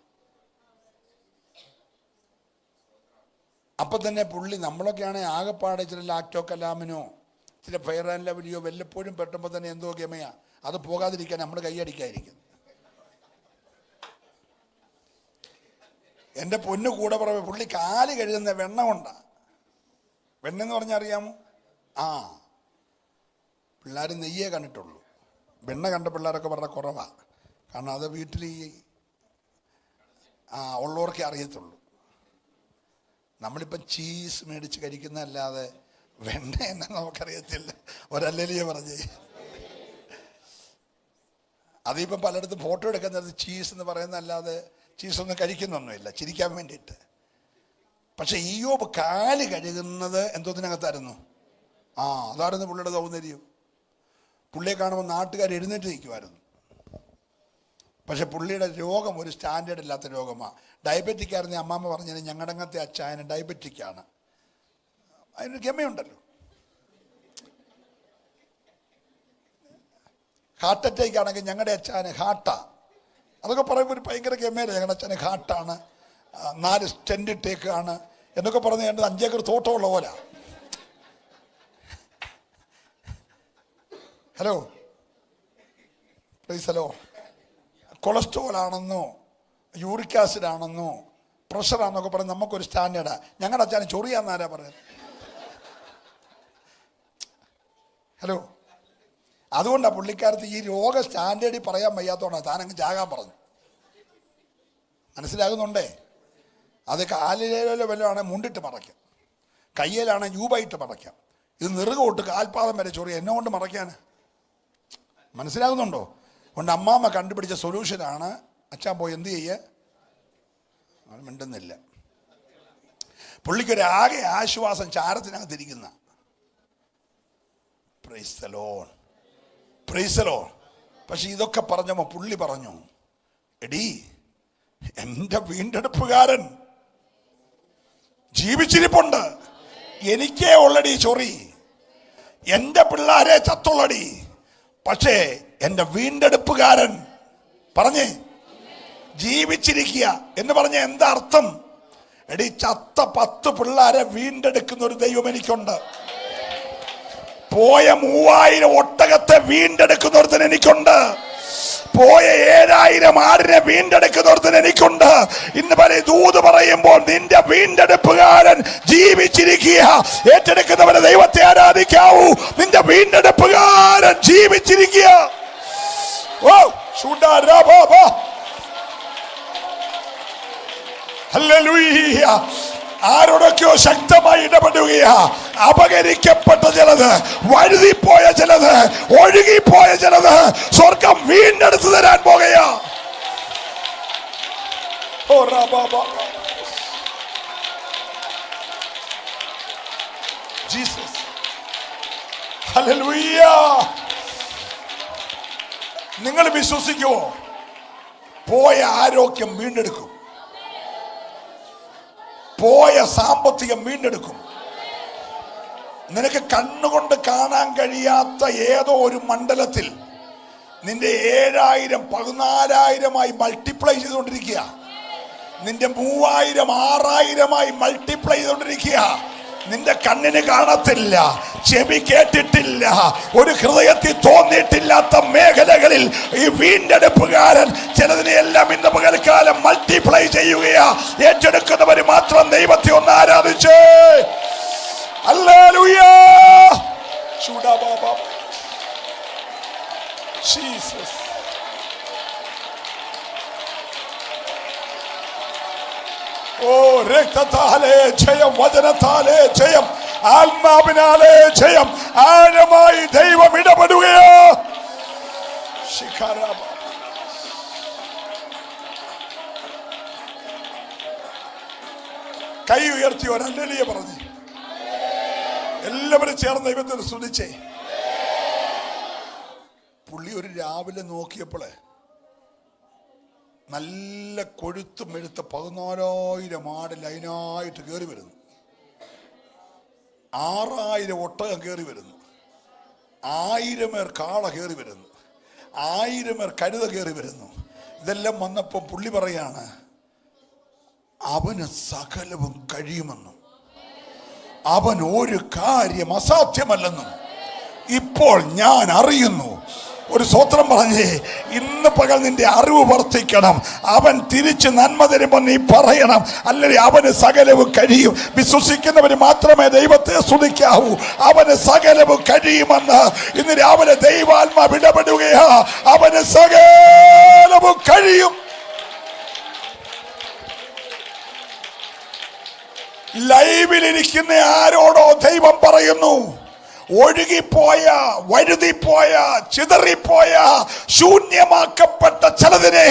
അപ്പൊ തന്നെ പുള്ളി, നമ്മളൊക്കെയാണെങ്കിൽ ആകെപ്പാടെ ചില ലാക്ടോ കലാമിനോ ചില ഫെയർ ആൻഡ് ലവ്ലിയോ വല്ലപ്പോഴും പെട്ടുമ്പോൾ തന്നെ എന്തോ ഗമയാ, അത് പോകാതിരിക്കാൻ നമ്മൾ കൈയടിക്കാതിരിക്കും. എൻ്റെ പൊന്നു കൂടെ പറവേ, പുള്ളി കാല് കഴുകുന്ന വെണ്ണ കൊണ്ടാണ്. വെണ്ണെന്ന് പറഞ്ഞാൽ അറിയാമോ? പിള്ളേർ നെയ്യേ കണ്ടിട്ടുള്ളൂ, വെണ്ണ കണ്ട പിള്ളേരൊക്കെ വളരെ കുറവാണ്. കാരണം അത് വീട്ടിൽ ഉള്ളവർക്കേ അറിയത്തുള്ളൂ. നമ്മളിപ്പം ചീസ് മേടിച്ച് കഴിക്കുന്നതല്ലാതെ വെണ്ണ എന്നാ നമുക്കറിയത്തില്ല. ഒരല്ലേലിയെ പറഞ്ഞേ. അതിപ്പം പലയിടത്തും ഫോട്ടോ എടുക്കുന്നത് ചീസ് എന്ന് പറയുന്നതല്ലാതെ ചീസൊന്നും കഴിക്കുന്നൊന്നുമില്ല, ചിരിക്കാൻ വേണ്ടിയിട്ട്. പക്ഷെ ഇയ്യോബ് കാല് കഴുകുന്നത് എന്തോത്തിനകത്തായിരുന്നു? അതായിരുന്നു പുള്ളിയുടെ സൗന്ദര്യം. പുള്ളിയെ കാണുമ്പോൾ നാട്ടുകാർ എഴുന്നേറ്റ് നിൽക്കുമായിരുന്നു. പക്ഷെ പുള്ളിയുടെ രോഗം ഒരു സ്റ്റാൻഡേർഡ് ഇല്ലാത്ത രോഗമാണ്. ഡയബറ്റിക് ആയിരുന്നു. അമ്മാമ്മ പറഞ്ഞാൽ ഞങ്ങളുടെ അങ്ങനത്തെ അച്ചായന് ഡയബറ്റിക്കാണ്. അതിനൊരു ഗമയുണ്ടല്ലോ. ഹാർട്ട് അറ്റാക്ക് ആണെങ്കിൽ ഞങ്ങളുടെ അച്ചായന് ഹാർട്ടാ. അതൊക്കെ പറയുമ്പോൾ ഒരു ഭയങ്കര ഗമയില്ല. ഞങ്ങളുടെ അച്ഛന് ഹാർട്ടാണ്, 4 സ്റ്റെൻഡ് ഇട്ടേക്കാണ് എന്നൊക്കെ പറഞ്ഞ് എൻ്റെ 5 ഏക്കർ തോട്ടമുള്ള പോലെ. Hello, price hello. കൊളസ്ട്രോൾ ആണെന്നോ യൂറിക് ആസിഡ് ആണെന്നോ പ്രഷറാണെന്നൊക്കെ പറഞ്ഞ് നമുക്കൊരു സ്റ്റാൻഡേർഡാണ്. ഞങ്ങളുടെ അച്ഛന് ചൊറിയാന്നാരാ പറയുന്നത്? ഹലോ, അതുകൊണ്ടാണ് പുള്ളിക്കാരത്ത് ഈ രോഗ സ്റ്റാൻഡേർഡിൽ പറയാൻ വയ്യാത്തതുകൊണ്ടാണ് താനങ്ങ് ചാകാൻ പറഞ്ഞു. മനസ്സിലാകുന്നുണ്ടേ? അത് കാലിലോ വല്ലതും മുണ്ടിട്ട് മറയ്ക്കാം, കയ്യിലാണ് യൂബായിട്ട് മറയ്ക്കാം. ഇത് നിറുകൊട്ട് കാൽപാദം വരെ ചൊറിയ എന്നെ കൊണ്ട് മറയ്ക്കാൻ. മനസ്സിലാകുന്നുണ്ടോ? അതുകൊണ്ട് അമ്മാമ്മ കണ്ടുപിടിച്ച സൊല്യൂഷനാണ് അച്ഛൻ പോയി എന്ത് ചെയ്യേ, മിണ്ടുന്നില്ല. പുള്ളിക്കൊരാകെ ആശ്വാസം ചാരത്തിനകത്തിരിക്കുന്ന. Praise the lord, praise the lord. പക്ഷെ ഇതൊക്കെ പറഞ്ഞപ്പോൾ പുള്ളി പറഞ്ഞു, എടീ എൻ്റെ വീണ്ടെടുപ്പുകാരൻ ജീവിച്ചിരിപ്പുണ്ട്. എനിക്കേ ഉള്ളടി ചൊറി, എൻ്റെ പിള്ളേരെ ചത്തുള്ളടി. പക്ഷേ എൻ്റെ വീണ്ടെടുപ്പുകാരൻ പറഞ്ഞേ ജീവിച്ചിരിക്കുക എന്ന് പറഞ്ഞ എന്താ അർത്ഥം? എടി, ചത്ത 10 പിള്ളേരെ വീണ്ടെടുക്കുന്ന ഒരു ദൈവം എനിക്കുണ്ട്. പോയ 3000 ഒട്ടകത്തെ വീണ്ടെടുക്കുന്ന ഒരുത്തൻ എനിക്കുണ്ട്. പോയ 7000 ആടിനെ വീണ്ടെടുക്കുന്ന ഒരുത്തൻ എനിക്കുണ്ട്. ഇന്ന് ദൂത് പറയുമ്പോൾ നിന്റെ വീണ്ടെടുപ്പുകാരൻ ജീവിച്ചിരിക്കുക. ഏറ്റെടുക്കുന്നവരെ ദൈവത്തെ ആരാധിക്കാവൂ. നിന്റെ വീണ്ടെടുപ്പുകാരൻ ജീവിച്ചിരിക്കുക. ഓ ഹല്ലേലൂയ. ആരോടൊക്കെയോ ശക്തമായി ഇടപെടുകയാ. അപകരിക്കപ്പെട്ട ചിലത്, വഴുതിപ്പോയ ചിലത്, ഒഴുകിപ്പോയ ചിലത് സ്വർഗം വീണ്ടെടുത്തു തരാൻ പോകുകയാ. Jesus, hallelujah. നിങ്ങൾ വിശ്വസിക്കുമോ? പോയ ആരോഗ്യം വീണ്ടെടുക്കും, പോയ സാമ്പത്തികം വീണ്ടെടുക്കും. നിനക്ക് കണ്ണുകൊണ്ട് കാണാൻ കഴിയാത്ത ഏതോ ഒരു മണ്ഡലത്തിൽ നിന്റെ 7000 14000 മൾട്ടിപ്ലൈ ചെയ്തുകൊണ്ടിരിക്കുക. നിന്റെ 3000 6000 മൾട്ടിപ്ലൈ ചെയ്തുകൊണ്ടിരിക്കുക. നിന്റെ കണ്ണിന് കാണത്തില്ല, ചെവി കേട്ടിട്ടില്ല, ഒരു ഹൃദയത്തിൽ തോന്നിയിട്ടില്ലാത്ത മേഖലകളിൽ ഈ വീണ്ടെടുപ്പുകാരൻ ചിലതിനെയെല്ലാം ഇന്ന് പകൽക്കാലം മൾട്ടിപ്ലൈ ചെയ്യുകയാ. ഏറ്റെടുക്കുന്നവര് മാത്രം ദൈവത്തെ ഒന്ന് ആരാധിച്ച് ഹല്ലേലൂയ. ജീസസ്, ഓ രക്തത്താലേ ജയം, വചനത്താലേ ജയം, ആത്മാവിനാലേ ജയം. ആഴമായി ദൈവം ഇടപെടുകയോ. ശിഖാരാബ. കൈ ഉയർത്തി ഒരല്ലേലിയ പറഞ്ഞു. എല്ലാവരും ചേർന്ന് ദൈവത്തെ സ്തുതിച്ചേ. പുള്ളി ഒരു രാവിലെ നോക്കിയപ്പോള് നല്ല കൊഴുത്തും മെഴുത്ത 14,000 ആട് ലൈനായിട്ട് കയറി വരുന്നു. 6,000 ഒട്ടകം കയറി വരുന്നു. 1,000 പേർ കാള കയറി വരുന്നു. 1,000 പേർ കഴുത കയറി വരുന്നു. ഇതെല്ലാം വന്നപ്പോൾ പുള്ളി പറയാണ്, അവന് സകലവും കഴിയുമെന്നും അവൻ ഒരു കാര്യം അസാധ്യമല്ലെന്നും ഇപ്പോൾ ഞാൻ അറിയുന്നു. ഒരു സ്തോത്രം പറഞ്ഞേ. ഇന്ന് പകൽ നിന്റെ അറിവ് വർദ്ധിക്കണം. അവൻ തിരിച്ച് നന്മ തരുമ്പോൾ നീ പറയണം, അല്ലെങ്കിൽ അവന് സകലവും കഴിയും. വിശ്വസിക്കുന്നവര് മാത്രമേ ദൈവത്തെ സ്തുതിക്കാവൂ. അവന് സകലവും കഴിയുമെന്ന് ഇന്ന് രാവിലെ ദൈവാത്മാവ് ഇടപെടുകയാ. അവന് സകലവും കഴിയും. ലൈവിലിരിക്കുന്ന ആരോടോ ദൈവം പറയുന്നു, ഒഴുകിപ്പോയ, വഴുതിപ്പോയ, ചിതറിപ്പോയ, ശൂന്യമാക്കപ്പെട്ട ചിലതിനെ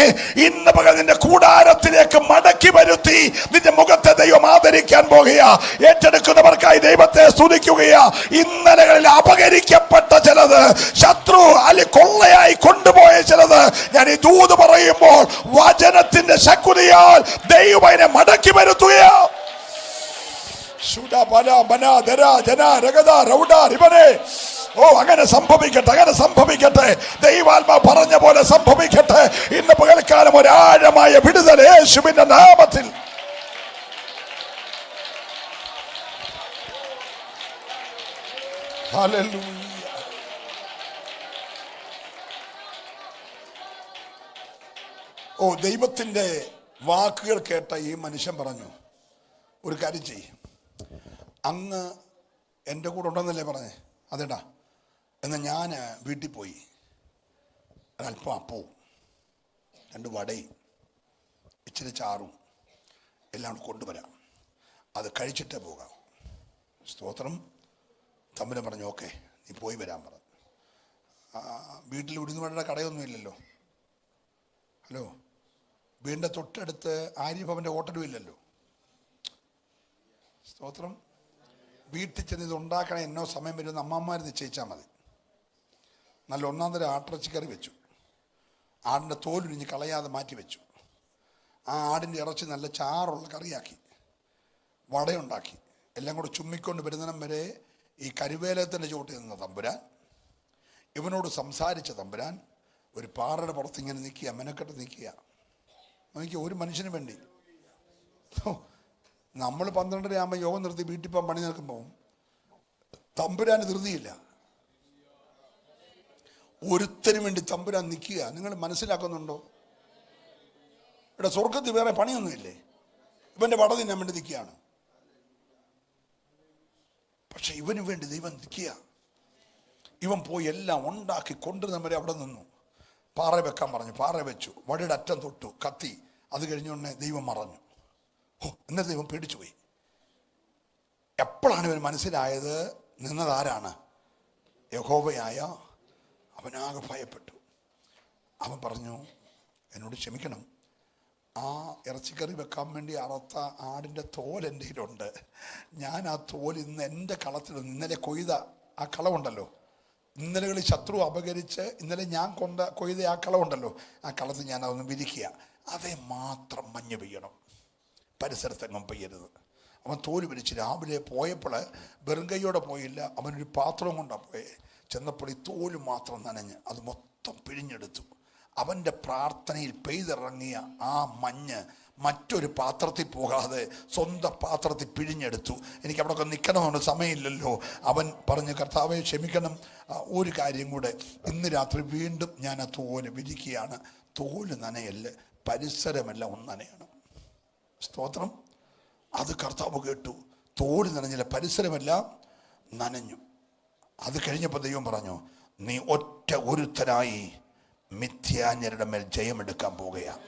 ഇന്ന് പകൽ നിന്റെ കൂടാരത്തിലേക്ക് മടക്കി വരുത്തി നിന്റെ മുഖത്തെ ദൈവം ആദരിക്കാൻ പോകുകയാ. ഏറ്റെടുക്കുന്നവർക്കായി ദൈവത്തെ സ്തുതിക്കുകയാ. ഇന്നലകളിൽ അപകരിക്കപ്പെട്ട ചിലത്, ശത്രു അല്ലെ കൊള്ളയായി കൊണ്ടുപോയ ചിലത്, ഞാൻ ഈ ദൂത് പറയുമ്പോൾ വചനത്തിന്റെ ശക്തിയാൽ ദൈവം അതിനെ മടക്കി വരുത്തുകയാ. ഓ, അങ്ങനെ സംഭവിക്കട്ടെ, അങ്ങനെ സംഭവിക്കട്ടെ. ദൈവാത്മാ പറഞ്ഞ പോലെ സംഭവിക്കട്ടെ. ഇന്ന് പകൽക്കാലം ഒരാഴമായ വിടുതൽ യേശുവിന്റെ നാമത്തിൽ. ഹല്ലേലൂയ. ഓ, ദൈവത്തിന്റെ വാക്കുകൾ കേട്ട ഈ മനുഷ്യൻ പറഞ്ഞു, ഒരു കാര്യം ചെയ്യും, അങ്ങ് എൻ്റെ കൂടെ ഉണ്ടെന്നല്ലേ പറഞ്ഞേ? അതേടാ, എന്നാൽ ഞാൻ വീട്ടിൽ പോയി ഒരല്പം അപ്പവും 2 വടയും ഇച്ചിരി ചാറും എല്ലാം കൊണ്ടുവരാം, അത് കഴിച്ചിട്ടേ പോകാം. സ്തോത്രം. തമ്പുരാൻ പറഞ്ഞു, ഓക്കെ, നീ പോയി വരാൻ പറഞ്ഞു. വീട്ടിൽ ഉഴുന്നുവടയുടെ കടയൊന്നും ഇല്ലല്ലോ. ഹലോ, വീടിൻ്റെ തൊട്ടടുത്ത് ആര്യഭവൻ്റെ ഹോട്ടലും ഇല്ലല്ലോ. സ്തോത്രം. വീട്ടിൽ ചെന്ന് ഇത് ഉണ്ടാക്കണേ എന്നോ സമയം വരുമെന്ന് അമ്മമാർ നിശ്ചയിച്ചാൽ മതി. നല്ല 1-ാം തരം ആട്ടിറച്ചിക്കറി വെച്ചു. ആടിൻ്റെ തോലുരിഞ്ഞ് കളയാതെ മാറ്റി വെച്ചു. ആ ആടിൻ്റെ ഇറച്ചി നല്ല ചാറുള്ള കറിയാക്കി, വടയുണ്ടാക്കി. എല്ലാം കൂടെ ചുമ്മിക്കൊണ്ട് വരുന്നിടം വരെ ഈ കരുവേലത്തിൻ്റെ ചുവട്ടിൽ നിന്ന തമ്പുരാൻ, ഇവനോട് സംസാരിച്ച തമ്പുരാൻ ഒരു പാറയുടെ പുറത്ത് ഇങ്ങനെ നിൽക്കുക, മെനക്കെട്ട് നിൽക്കുക. നോക്കിയ ഒരു മനുഷ്യന് വേണ്ടി. നമ്മൾ 12:30 ആകുമ്പോൾ യോഗം നിർത്തി വീട്ടിൽ പോകാൻ പണി നിൽക്കുമ്പോൾ തമ്പുരാന് ധൃതിയില്ല. ഒരുത്തന് വേണ്ടി തമ്പുരാൻ നിൽക്കുക. നിങ്ങൾ മനസ്സിലാക്കുന്നുണ്ടോ? ഇവിടെ സ്വർഗത്തിൽ വേറെ പണിയൊന്നുമില്ലേ? ഇവന്റെ വട തിന്നാൻ വേണ്ടി നിൽക്കുകയാണ്. പക്ഷെ ഇവന് വേണ്ടി ദൈവം നിൽക്കുക. ഇവൻ പോയി എല്ലാം ഉണ്ടാക്കി കൊണ്ടുവന്നവരെ അവിടെ നിന്നു. പാറ വെക്കാൻ പറഞ്ഞു, പാറ വെച്ചു. വടിയുടെ അറ്റം തൊട്ടു, കത്തി. അത് കഴിഞ്ഞുടനെ ദൈവം മറഞ്ഞു. എന്നാൽ ദൈവം പേടിച്ചു പോയി. എപ്പോഴാണ് ഇവൻ മനസ്സിലായത് നിന്നതാരാണ്? യഹോവയായ. അവനാകെ ഭയപ്പെട്ടു. അവൻ പറഞ്ഞു, എന്നോട് ക്ഷമിക്കണം, ആ ഇറച്ചിക്കറി വെക്കാൻ വേണ്ടി അറുത്ത ആടിൻ്റെ തോൽ എൻ്റെ കയ്യിലുണ്ട്. ഞാൻ ആ തോൽ ഇന്ന് എൻ്റെ കളത്തിലൊന്ന്, ഇന്നലെ കൊയ്ത ആ കളമുണ്ടല്ലോ, ഇന്നലകളിൽ ശത്രു അപകരിച്ച് ഇന്നലെ ഞാൻ കൊയ്ത ആ കളമുണ്ടല്ലോ, ആ കളത്തിൽ ഞാൻ അതൊന്ന് വിരിക്കുക. അതേ മാത്രം മഞ്ഞ് പെയ്യണം, പരിസരത്തെങ്ങും പെയ്യരുത്. അവൻ തോല് വിരിച്ച് രാവിലെ പോയപ്പോൾ വെറും കൈയോടെ പോയില്ല, അവനൊരു പാത്രം കൊണ്ടാണ് പോയേ. ചെന്നപ്പോൾ ഈ തോല് മാത്രം നനഞ്ഞ് അത് മൊത്തം പിഴിഞ്ഞെടുത്തു. അവൻ്റെ പ്രാർത്ഥനയിൽ പെയ്തിറങ്ങിയ ആ മഞ്ഞ് മറ്റൊരു പാത്രത്തിൽ പോകാതെ സ്വന്തം പാത്രത്തിൽ പിഴിഞ്ഞെടുത്തു. എനിക്ക് അവിടെ ഒക്കെ നിൽക്കണമെന്ന് സമയമില്ലല്ലോ. അവൻ പറഞ്ഞു, കർത്താവെ ക്ഷമിക്കണം, ഒരു കാര്യം കൂടെ, ഇന്ന് രാത്രി വീണ്ടും ഞാൻ ആ തോല് വിരിക്കുകയാണ്. തോല് നനയല്ല, പരിസരമെല്ലാം ഒന്ന് നനയണം. സ്തോത്രം. അത് കർത്താവ് കേട്ടു. തോല് നനഞ്ഞില്ല, പരിസരമെല്ലാം നനഞ്ഞു. അത് കഴിഞ്ഞപ്പോൾ ദൈവം പറഞ്ഞു, നീ ഒറ്റ ഒരുത്തനായി മിഥ്യാന്യരുടെ മേൽ ജയമെടുക്കാൻ പോകുകയാണ്.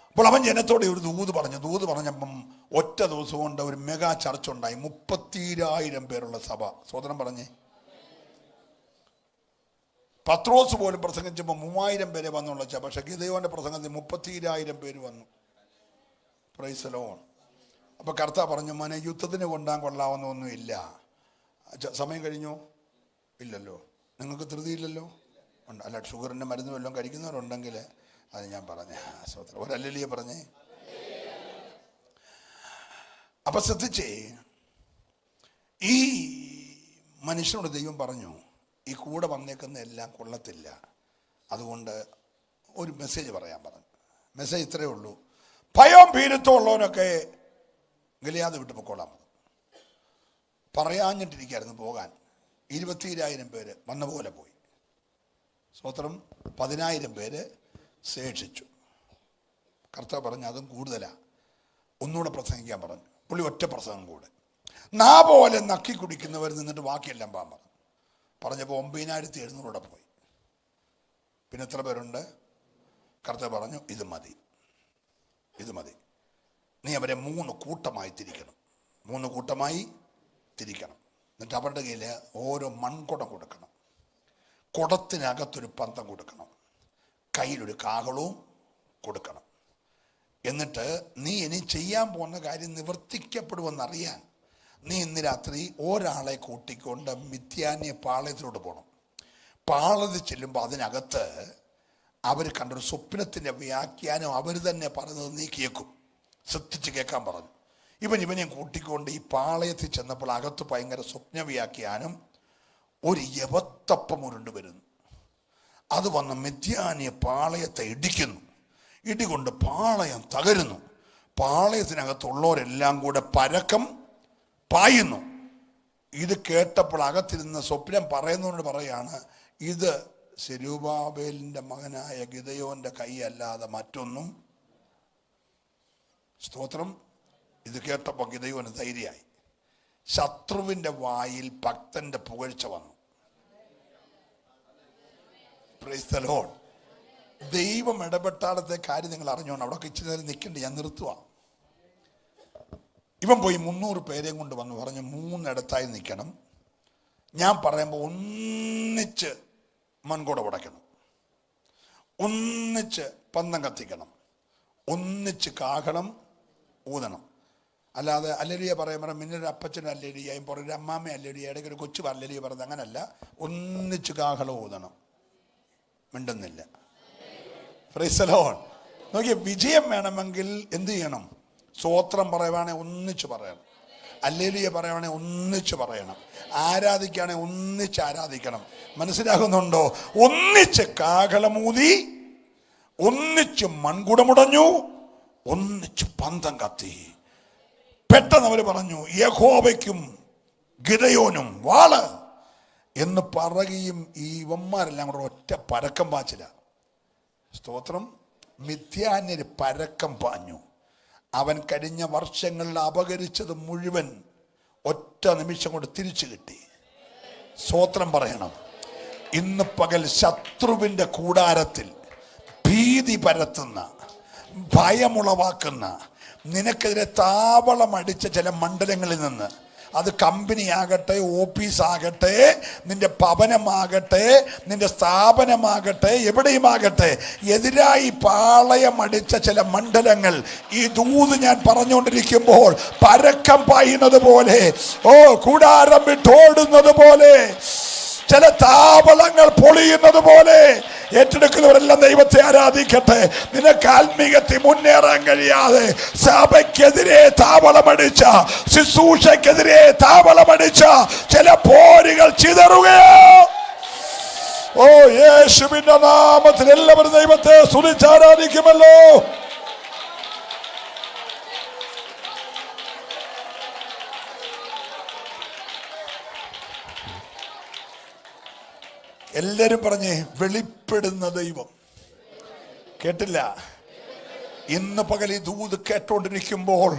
അപ്പോൾ അവൻ ജനത്തോടെ ഒരു ദൂത് പറഞ്ഞപ്പം ഒറ്റ ദിവസം കൊണ്ട് ഒരു മെഗാ ചർച്ച ഉണ്ടായി. 30,000 പേരുള്ള സഭ. സ്തോത്രം പറഞ്ഞേ. പത്രോസ് പോലും പ്രസംഗിച്ചപ്പോൾ 3000 പേരെ വന്നുള്ള വെച്ചാൽ, പക്ഷെ ഗിദെയോന്റെ പ്രസംഗത്തിൽ 32,000 പേര് വന്നു. Price the Lord. അപ്പൊ കർത്താവ് പറഞ്ഞു, മോനെ യുദ്ധത്തിന് കൊണ്ടാൻ കൊള്ളാവുന്നൊന്നുമില്ല. സമയം കഴിഞ്ഞോ? ഇല്ലല്ലോ. നിങ്ങൾക്ക് ധൃതിയില്ലല്ലോ? ഉണ്ട്. അല്ല, ഷുഗറിന്റെ മരുന്ന് വല്ലതും കഴിക്കുന്നവരുണ്ടെങ്കിൽ അത് ഞാൻ പറഞ്ഞ ഒരല്ലേ പറഞ്ഞേ. അപ്പൊ ശ്രദ്ധിച്ചേ, ഈ മനുഷ്യനോട് ദൈവം പറഞ്ഞു, ഈ കൂടെ വന്നേക്കുന്ന എല്ലാം കൊള്ളത്തില്ല, അതുകൊണ്ട് ഒരു മെസ്സേജ് പറയാൻ പറഞ്ഞു. മെസ്സേജ് ഇത്രയേ ഉള്ളൂ, ഭയവും ഭീരുത്വം ഉള്ളവനൊക്കെ ഗിലെയാദ് വിട്ടു പൊക്കോളാം. പറയാഞ്ഞിട്ടിരിക്കായിരുന്നു പോകാൻ. 22,000 പേര് വന്ന പോലെ പോയി. സ്തോത്രം. 10,000 പേര് ശേഷിച്ചു. കർത്താവ് പറഞ്ഞു അതും കൂടുതലാണ്, ഒന്നുകൂടെ പ്രസംഗിക്കാൻ പറഞ്ഞു. പുള്ളി ഒറ്റ പ്രസംഗം കൂടെ. നാ പോലെ നക്കി കുടിക്കുന്നവർ നിന്നിട്ട് ബാക്കിയെല്ലാം പറഞ്ഞു. പറഞ്ഞപ്പോൾ 9,700 പോയി. പിന്നെ എത്ര പേരുണ്ട്? കർത്താവ് പറഞ്ഞു ഇത് മതി, ഇത് മതി. നീ അവരെ 3 കൂട്ടമായി തിരിക്കണം. 3 കൂട്ടമായി തിരിക്കണം. എന്നിട്ട് അവരുടെ കയ്യിൽ ഓരോ മൺകുടം കൊടുക്കണം. കുടത്തിനകത്തൊരു പന്തം കൊടുക്കണം. കയ്യിലൊരു കാഹളവും കൊടുക്കണം. എന്നിട്ട് നീ ഇനി ചെയ്യാൻ പോകുന്ന കാര്യം നിവർത്തിക്കപ്പെടുമെന്നറിയാൻ നീ ഇന്ന് രാത്രി ഒരാളെ കൂട്ടിക്കൊണ്ട് മിഥ്യാന്യ പാളയത്തിലോട്ട് പോകണം. പാളയത്തിൽ ചെല്ലുമ്പോൾ അതിനകത്ത് അവർ കണ്ടൊരു സ്വപ്നത്തിൻ്റെ വ്യാഖ്യാനം അവർ തന്നെ പറയുന്നത് നീ കേൾക്കും. ശ്രദ്ധിച്ച് കേൾക്കാൻ പറഞ്ഞു. ഇവനെയും കൂട്ടിക്കൊണ്ട് ഈ പാളയത്തിൽ ചെന്നപ്പോൾ അകത്ത് ഭയങ്കര സ്വപ്ന വ്യാഖ്യാനം. ഒരു യവത്തപ്പം ഉരുണ്ട് വരുന്നു. അത് വന്ന് മിഥ്യാന്യ പാളയത്തെ ഇടിക്കുന്നു. ഇടികൊണ്ട് പാളയം തകരുന്നു. പാളയത്തിനകത്തുള്ളവരെല്ലാം കൂടെ പരക്കം പായുന്നു. ഇത് കേട്ടപ്പോൾ അകത്തിരുന്ന സ്വപ്നം പറയുന്നതുകൊണ്ട് പറയാണ്, ഇത് സെരുബാബേലിന്റെ മകനായ ഗിദെയോന്റെ കൈ അല്ലാതെ മറ്റൊന്നും. സ്തോത്രം. ഇത് കേട്ടപ്പോൾ ഗിദെയോന് ധൈര്യമായി. ശത്രുവിന്റെ വായിൽ ഭക്തന്റെ പുകഴ്ച വന്നു. Price the Lord. ദൈവം ഇടപെട്ടാലത്തെ കാര്യം നിങ്ങൾ അറിഞ്ഞോണം. അവിടെ ഇച്ചിരി നേരം നിൽക്കണ്ട, ഞാൻ നിർത്തുക. ഇവൻ പോയി 300 പേരെയും കൊണ്ട് വന്ന് പറഞ്ഞു 3 ഇടത്തായി നിൽക്കണം. ഞാൻ പറയുമ്പോൾ ഒന്നിച്ച് മൺകുട ഉടയ്ക്കണം, ഒന്നിച്ച് പന്തം കത്തിക്കണം, ഒന്നിച്ച് കാഹളം ഊതണം. അല്ലാതെ അല്ലരിയ പറയുമ്പോൾ മിന്നൊരു അപ്പച്ചനും അല്ലരിയായും പുറൊരു അമ്മാമ്മ അല്ലരിയ ഇടയ്ക്ക് ഒരു കൊച്ചു അല്ലരിയ പറയുന്നത് അങ്ങനല്ല. ഒന്നിച്ച് കാഹളം ഊതണം. മിണ്ടുന്നില്ല. Price the Lord. നോക്കിയ വിജയം വേണമെങ്കിൽ എന്ത് ചെയ്യണം? സ്തോത്രം പറയുവാണെങ്കിൽ ഒന്നിച്ച് പറയണം. ഹല്ലേലൂയ പറയുവാണെങ്കിൽ ഒന്നിച്ച് പറയണം. ആരാധിക്കുകയാണെങ്കിൽ ഒന്നിച്ച് ആരാധിക്കണം. മനസ്സിലാകുന്നുണ്ടോ? ഒന്നിച്ച് കാഹളമൂതി, ഒന്നിച്ച് മൺകുടമുടഞ്ഞു, ഒന്നിച്ച് പന്തം കത്തി. പെട്ടെന്ന് അവർ പറഞ്ഞു യഹോവയ്ക്കും ഗിദെയോനും വാള് എന്ന് പറയുകയും ഈ ഇവന്മാരെല്ലാം കൂടെ ഒറ്റ പരക്കം പാച്ചില്ല. സ്തോത്രം. മിഥ്യാന്യര് പരക്കം പാഞ്ഞു. അവൻ കഴിഞ്ഞ വർഷങ്ങളിൽ അപകരിച്ചത് മുഴുവൻ ഒറ്റ നിമിഷം കൊണ്ട് തിരിച്ചു കിട്ടി. സ്തോത്രം പറയണം. ഇന്ന് പകൽ ശത്രുവിൻ്റെ കൂടാരത്തിൽ ഭീതി പരത്തുന്ന, ഭയമുളവാക്കുന്ന, നിനക്കെതിരെ താവളം അടിച്ച ചില മണ്ഡലങ്ങളിൽ നിന്ന്, അത് കമ്പനി ആകട്ടെ, ഓഫീസാകട്ടെ, നിന്റെ ഭവനമാകട്ടെ, നിന്റെ സ്ഥാപനമാകട്ടെ, എവിടെയുമാകട്ടെ, എതിരായി പാളയം അടിച്ച ചില മണ്ഡലങ്ങൾ ഈ ദൂത് ഞാൻ പറഞ്ഞുകൊണ്ടിരിക്കുമ്പോൾ പരക്കം പായുന്നത് പോലെ, കൂടാരം വിട്ടോടുന്നത് പോലെ, ചില താവളങ്ങൾ പൊളിയുന്നത് പോലെ ഏറ്റെടുക്കുന്നവരെല്ലാം ദൈവത്തെ ആരാധിക്കട്ടെ. നിനക്ക് ആത്മീയത്തിൽ മുന്നേറാൻ കഴിയാതെ സഭയ്ക്കെതിരെ താവളമടിച്ച, ശുശ്രൂഷയ്ക്കെതിരെ താവളമടിച്ച ചില പോരുകൾ ചിതറുകയോ. യേശുവിന്റെ നാമത്തിൽ എല്ലാവരും ദൈവത്തെ സ്തുതിച്ചാരാധിക്കുമല്ലോ. എല്ലാരും പറഞ്ഞേ വെളിപ്പെടുന്ന ദൈവം. കേട്ടില്ല? ഇന്ന് പകൽ ഈ ദൂത് കേട്ടോണ്ടിരിക്കുമ്പോൾ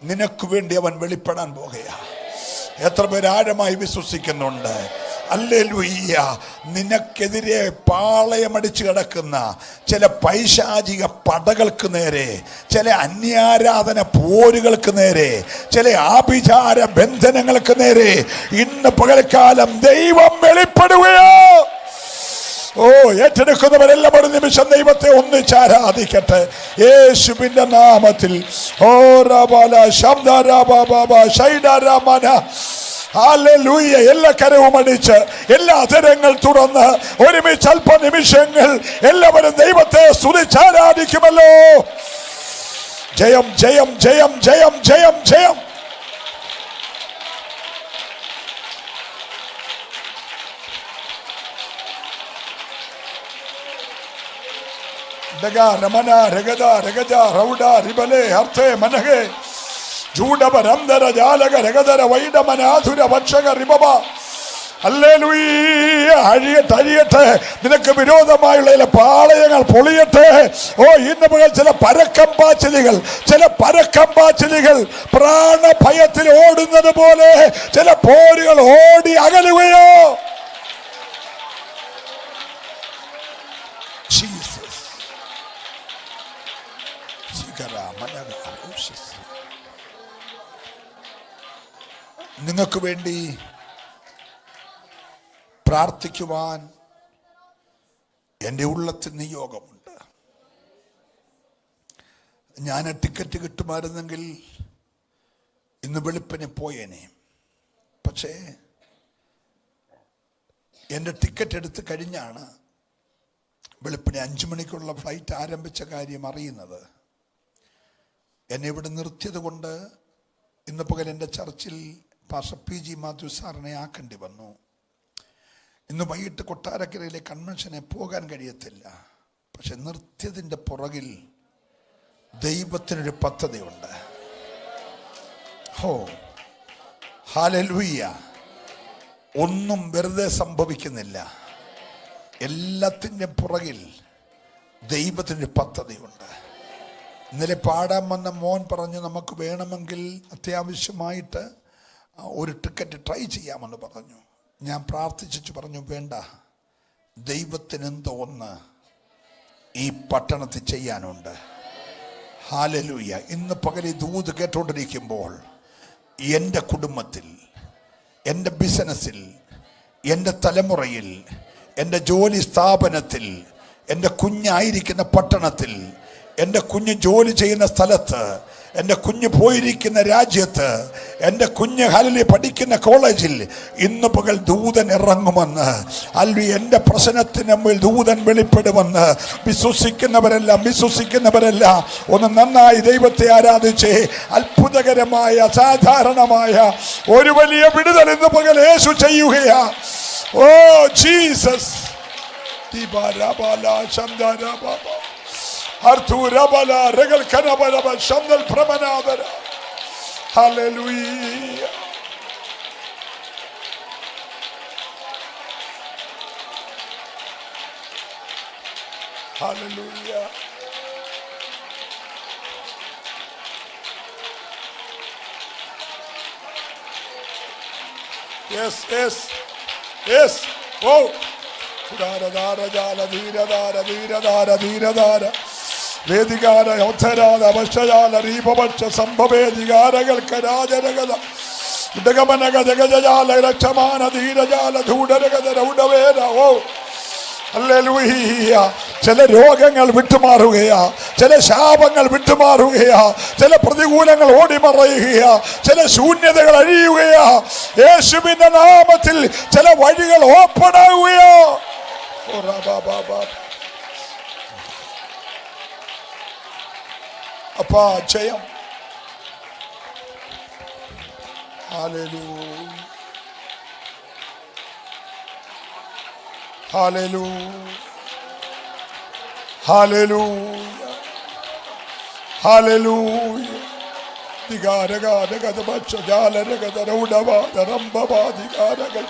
നിനക്ക് വേണ്ടി അവൻ വെളിപ്പെടാൻ പോകുകയാ. എത്ര പേര് ആഴമായി വിശ്വസിക്കുന്നുണ്ട്? ഹല്ലേലൂയ. നിനക്കെതിരെ പാളയമടിച്ച് കിടക്കുന്ന ചില പൈശാചിക പടകൾക്ക് നേരെ, ചില അന്യാരാധന പോരുകൾക്ക് നേരെ, ചില ആഭിചാര ബന്ധനങ്ങൾക്ക് നേരെ ഇന്ന് പകൽക്കാലം ദൈവം വെളിപ്പെടുകയോ. ഓ, ഏറ്റെടുക്കുന്നവരെല്ലാം ഒരു നിമിഷം ദൈവത്തെ ഒന്നിച്ച് ആരാധിക്കട്ടെ യേശുവിന്റെ നാമത്തിൽ. ഓ റബല ശബ്ദ ശൈഡ ഹല്ലേലൂയ. എല്ലാ കരവും അടിച്ച് എല്ലാ അധരങ്ങൾ തുറന്ന് ഒരുമിച്ച് അല്പനിമിഷങ്ങൾ എല്ലാവരും ദൈവത്തെ സ്തുതിച്ചാരാധിക്കുമല്ലോ. ജയം ജയം ജയം ജയം ജയം ജയം. രമന രഗദ രഗജ റൗഡ റിബലെ ഹർത്തെ മനഹേ ജൂഡബരംദര ജാലക രഗദര വൈഡമനാധുര ഭക്ഷക റിബബ. ഹല്ലേലൂയ. അഴിയട്ടെ അഴിയട്ടെ. നിനക്ക് വിരോധമായുള്ള പാളയങ്ങൾ പൊളിയട്ടെ. ഓ, ഇന്ന് മുതൽ ചില പരക്കമ്പാച്ചിലികൾ പ്രാണഭയത്തിൽ ഓടുന്നത് പോലെ ചില പോരുകൾ ഓടി അകലുകയോ. നിങ്ങൾക്ക് വേണ്ടി പ്രാർത്ഥിക്കുവാൻ എൻ്റെ ഉള്ളത്തിൽ നിയോഗമുണ്ട്. ഞാൻ ടിക്കറ്റ് കിട്ടുമായിരുന്നെങ്കിൽ ഇന്ന് വെളുപ്പിനെ പോയേനെ. പക്ഷേ എൻ്റെ ടിക്കറ്റ് എടുത്ത് കഴിഞ്ഞാണ് വെളുപ്പിനെ 5 മണിക്കുള്ള ഫ്ലൈറ്റ് ആരംഭിച്ച കാര്യം അറിയുന്നത്. എന്നെ ഇവിടെ നിർത്തിയത് കൊണ്ട് ഇന്ന് പകൽ എൻ്റെ ചർച്ചിൽ പാസ്റ്റർ PG മാത്യു സാറിനെ ആക്കേണ്ടി വന്നു. ഇന്ന് വൈകിട്ട് കൊട്ടാരക്കരയിലെ കൺവെൻഷനെ പോകാൻ കഴിയത്തില്ല. പക്ഷെ നിർത്തിയതിൻ്റെ പുറകിൽ ദൈവത്തിനൊരു പദ്ധതിയുണ്ട്. ഹോ, ഹല്ലേലൂയ. ഒന്നും വെറുതെ സംഭവിക്കുന്നില്ല. എല്ലാത്തിൻ്റെ പുറകിൽ ദൈവത്തിനൊരു പദ്ധതിയുണ്ട്. ഇന്നലെ പാടാൻ വന്ന മോൻ പറഞ്ഞു, നമുക്ക് വേണമെങ്കിൽ അത്യാവശ്യമായിട്ട് ഒരു ടിക്കറ്റ് ട്രൈ ചെയ്യാമെന്ന് പറഞ്ഞു. ഞാൻ പ്രാർത്ഥിച്ചു പറഞ്ഞു, വേണ്ട, ദൈവത്തിന് എന്തോ ഒന്ന് ഈ പട്ടണത്തിൽ ചെയ്യാനുണ്ട്. ഹല്ലേലൂയ. ഇന്ന് പകൽ ഈ ദൂത് കേട്ടുകൊണ്ടിരിക്കുമ്പോൾ എൻ്റെ കുടുംബത്തിൽ, എൻ്റെ ബിസിനസ്സിൽ, എൻ്റെ തലമുറയിൽ, എൻ്റെ ജോലി സ്ഥാപനത്തിൽ, എൻ്റെ കുഞ്ഞായിരിക്കുന്ന പട്ടണത്തിൽ, എൻ്റെ കുഞ്ഞ് ജോലി ചെയ്യുന്ന സ്ഥലത്ത്, എൻ്റെ കുഞ്ഞ് പോയിരിക്കുന്ന രാജ്യത്ത്, എൻ്റെ കുഞ്ഞ് ഹല്ലേലൂയ പഠിക്കുന്ന കോളേജിൽ ഇന്ന് പകൽ ദൂതൻ ഇറങ്ങുമെന്ന്, അല്ലി എൻ്റെ പ്രശ്നത്തിന് മുമ്പിൽ ദൂതൻ വെളിപ്പെടുമെന്ന് വിശ്വസിക്കുന്നവരെല്ലാം ഒന്ന് നന്നായി ദൈവത്തെ ആരാധിച്ച് അത്ഭുതകരമായ അസാധാരണമായ ഒരു വലിയ വിടുതൽ ഇന്ന് പകൽ യേശു ചെയ്യുകയാ. Oh Jesus. Arturabala regal kanabala shandal pramanadara. Hallelujah. Hallelujah. Yes, yes, yes. Oh. Dara dara jala dhira dara dhira dara dhira dara. വേദികാര യോധരാല വശയാല രീപപക്ഷ സംഭവേദികാരകൾക്ക് രാജരഗത ഉദഗമനക ജഗജാല രക്ഷമാന ധീരജാല ധൂടരഗത രൗഡവേര. ഓ ഹല്ലേലൂയ. ചില രോഗങ്ങൾ വിട്ടുമാറുകയാ, ചില ശാപങ്ങൾ വിട്ടുമാറുകയാ, ചില പ്രതികൂലങ്ങൾ ഓടിമറയുകയാ, ചില ശൂന്യതകൾ അഴിയുകയാ. യേശുവിന്റെ നാമത്തിൽ ചില വഴികൾ ഓപ്പൺ ആവുകയോ. അപ്പാ ജയം. ഹല്ലേലൂയ. ഹല്ലേലൂയ. ഹല്ലേലൂയ. ഹല്ലേലൂയ. ദിഗാരഗാരഗദബക്ഷജാലരഗദരൗഡവാദരംബവാദികാരകൾ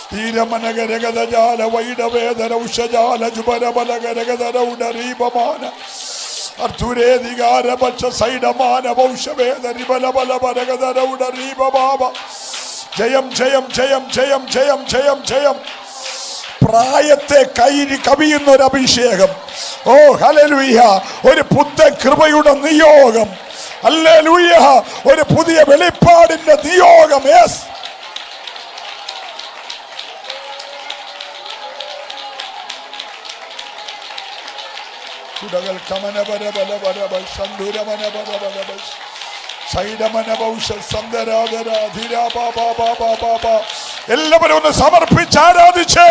തീരമനഗരഗദജാല വൈഡവേദരൗഷജാല ജുബരബലഗരഗദരൗഡരീപമാന അർത്തുരേദികാരപക്ഷ സൈഡമാന വൗഷവേദരിബലബലബരഗദരൗഡരീപമാവ. ജയം ജയം ജയം ജയം ജയം ജയം ജയം. പ്രായത്തെ കവിയുന്ന ഒരു അഭിഷേകം. ഓ ഹല്ലേലൂയ. ഒരു പുത്തൻ കൃപയുടെ നിയോഗം. ഹല്ലേലൂയ. ഒരു പുതിയ വെളിപ്പാടിന്റെ നിയോഗം. യെസ്. ചുടകൽ കമന ബല ബല ബല ബൽ സന്ദുരമന ബല ബല ബൽ സൈഡമന ബൗഷ സന്ദരാദര ധിരാ ബാബാ ബാബാ ബാബാ. എല്ലാവരും ഒന്ന് സമർപ്പിച്ച് ആരാധിച്ച്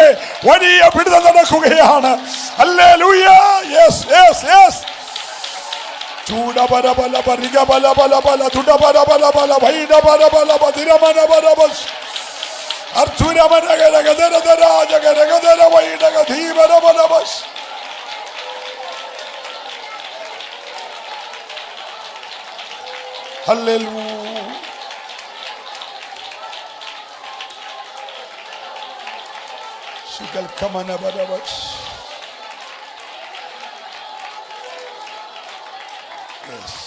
വലിയ വിടുതൽ നടക്കുകയാണ്. ഹല്ലേലൂയ. Yes yes yes. ചൂട ബല ബല ബരിക ബല ബല ബല തുട ബല ബല ബല വൈഡ ബല ബല ബദിരമന ബല ബൽ അർത്തുരമന ഗര ഗദര ദര ജഗര ഗദര വൈഡ ഗധീബര ബല ബൽ. ഹല്ലേലൂയ. ശികൽ കമന ബല ബൽ. യെസ്.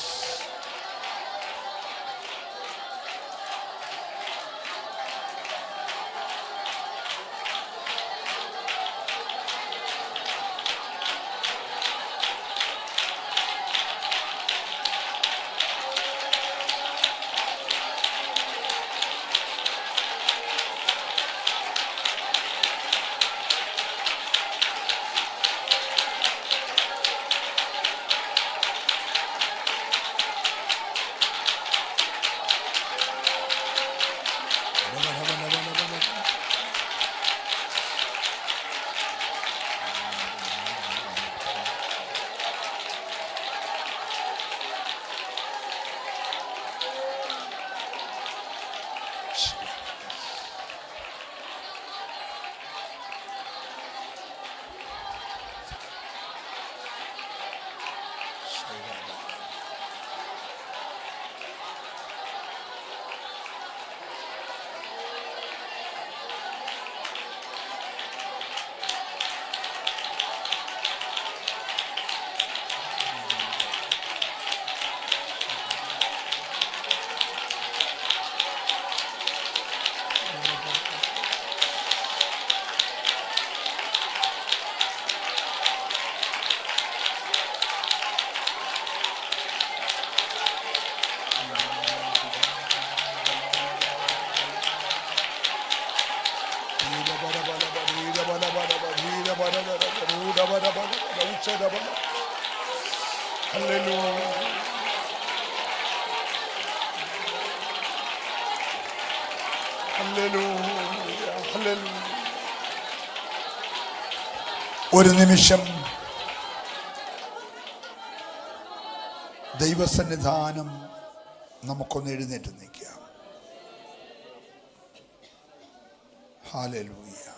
ഒരു നിമിഷം ദൈവസന്നിധാനം നമുക്കൊന്ന് എഴുന്നേറ്റ് നിൽക്കാം. ഹല്ലേലൂയ.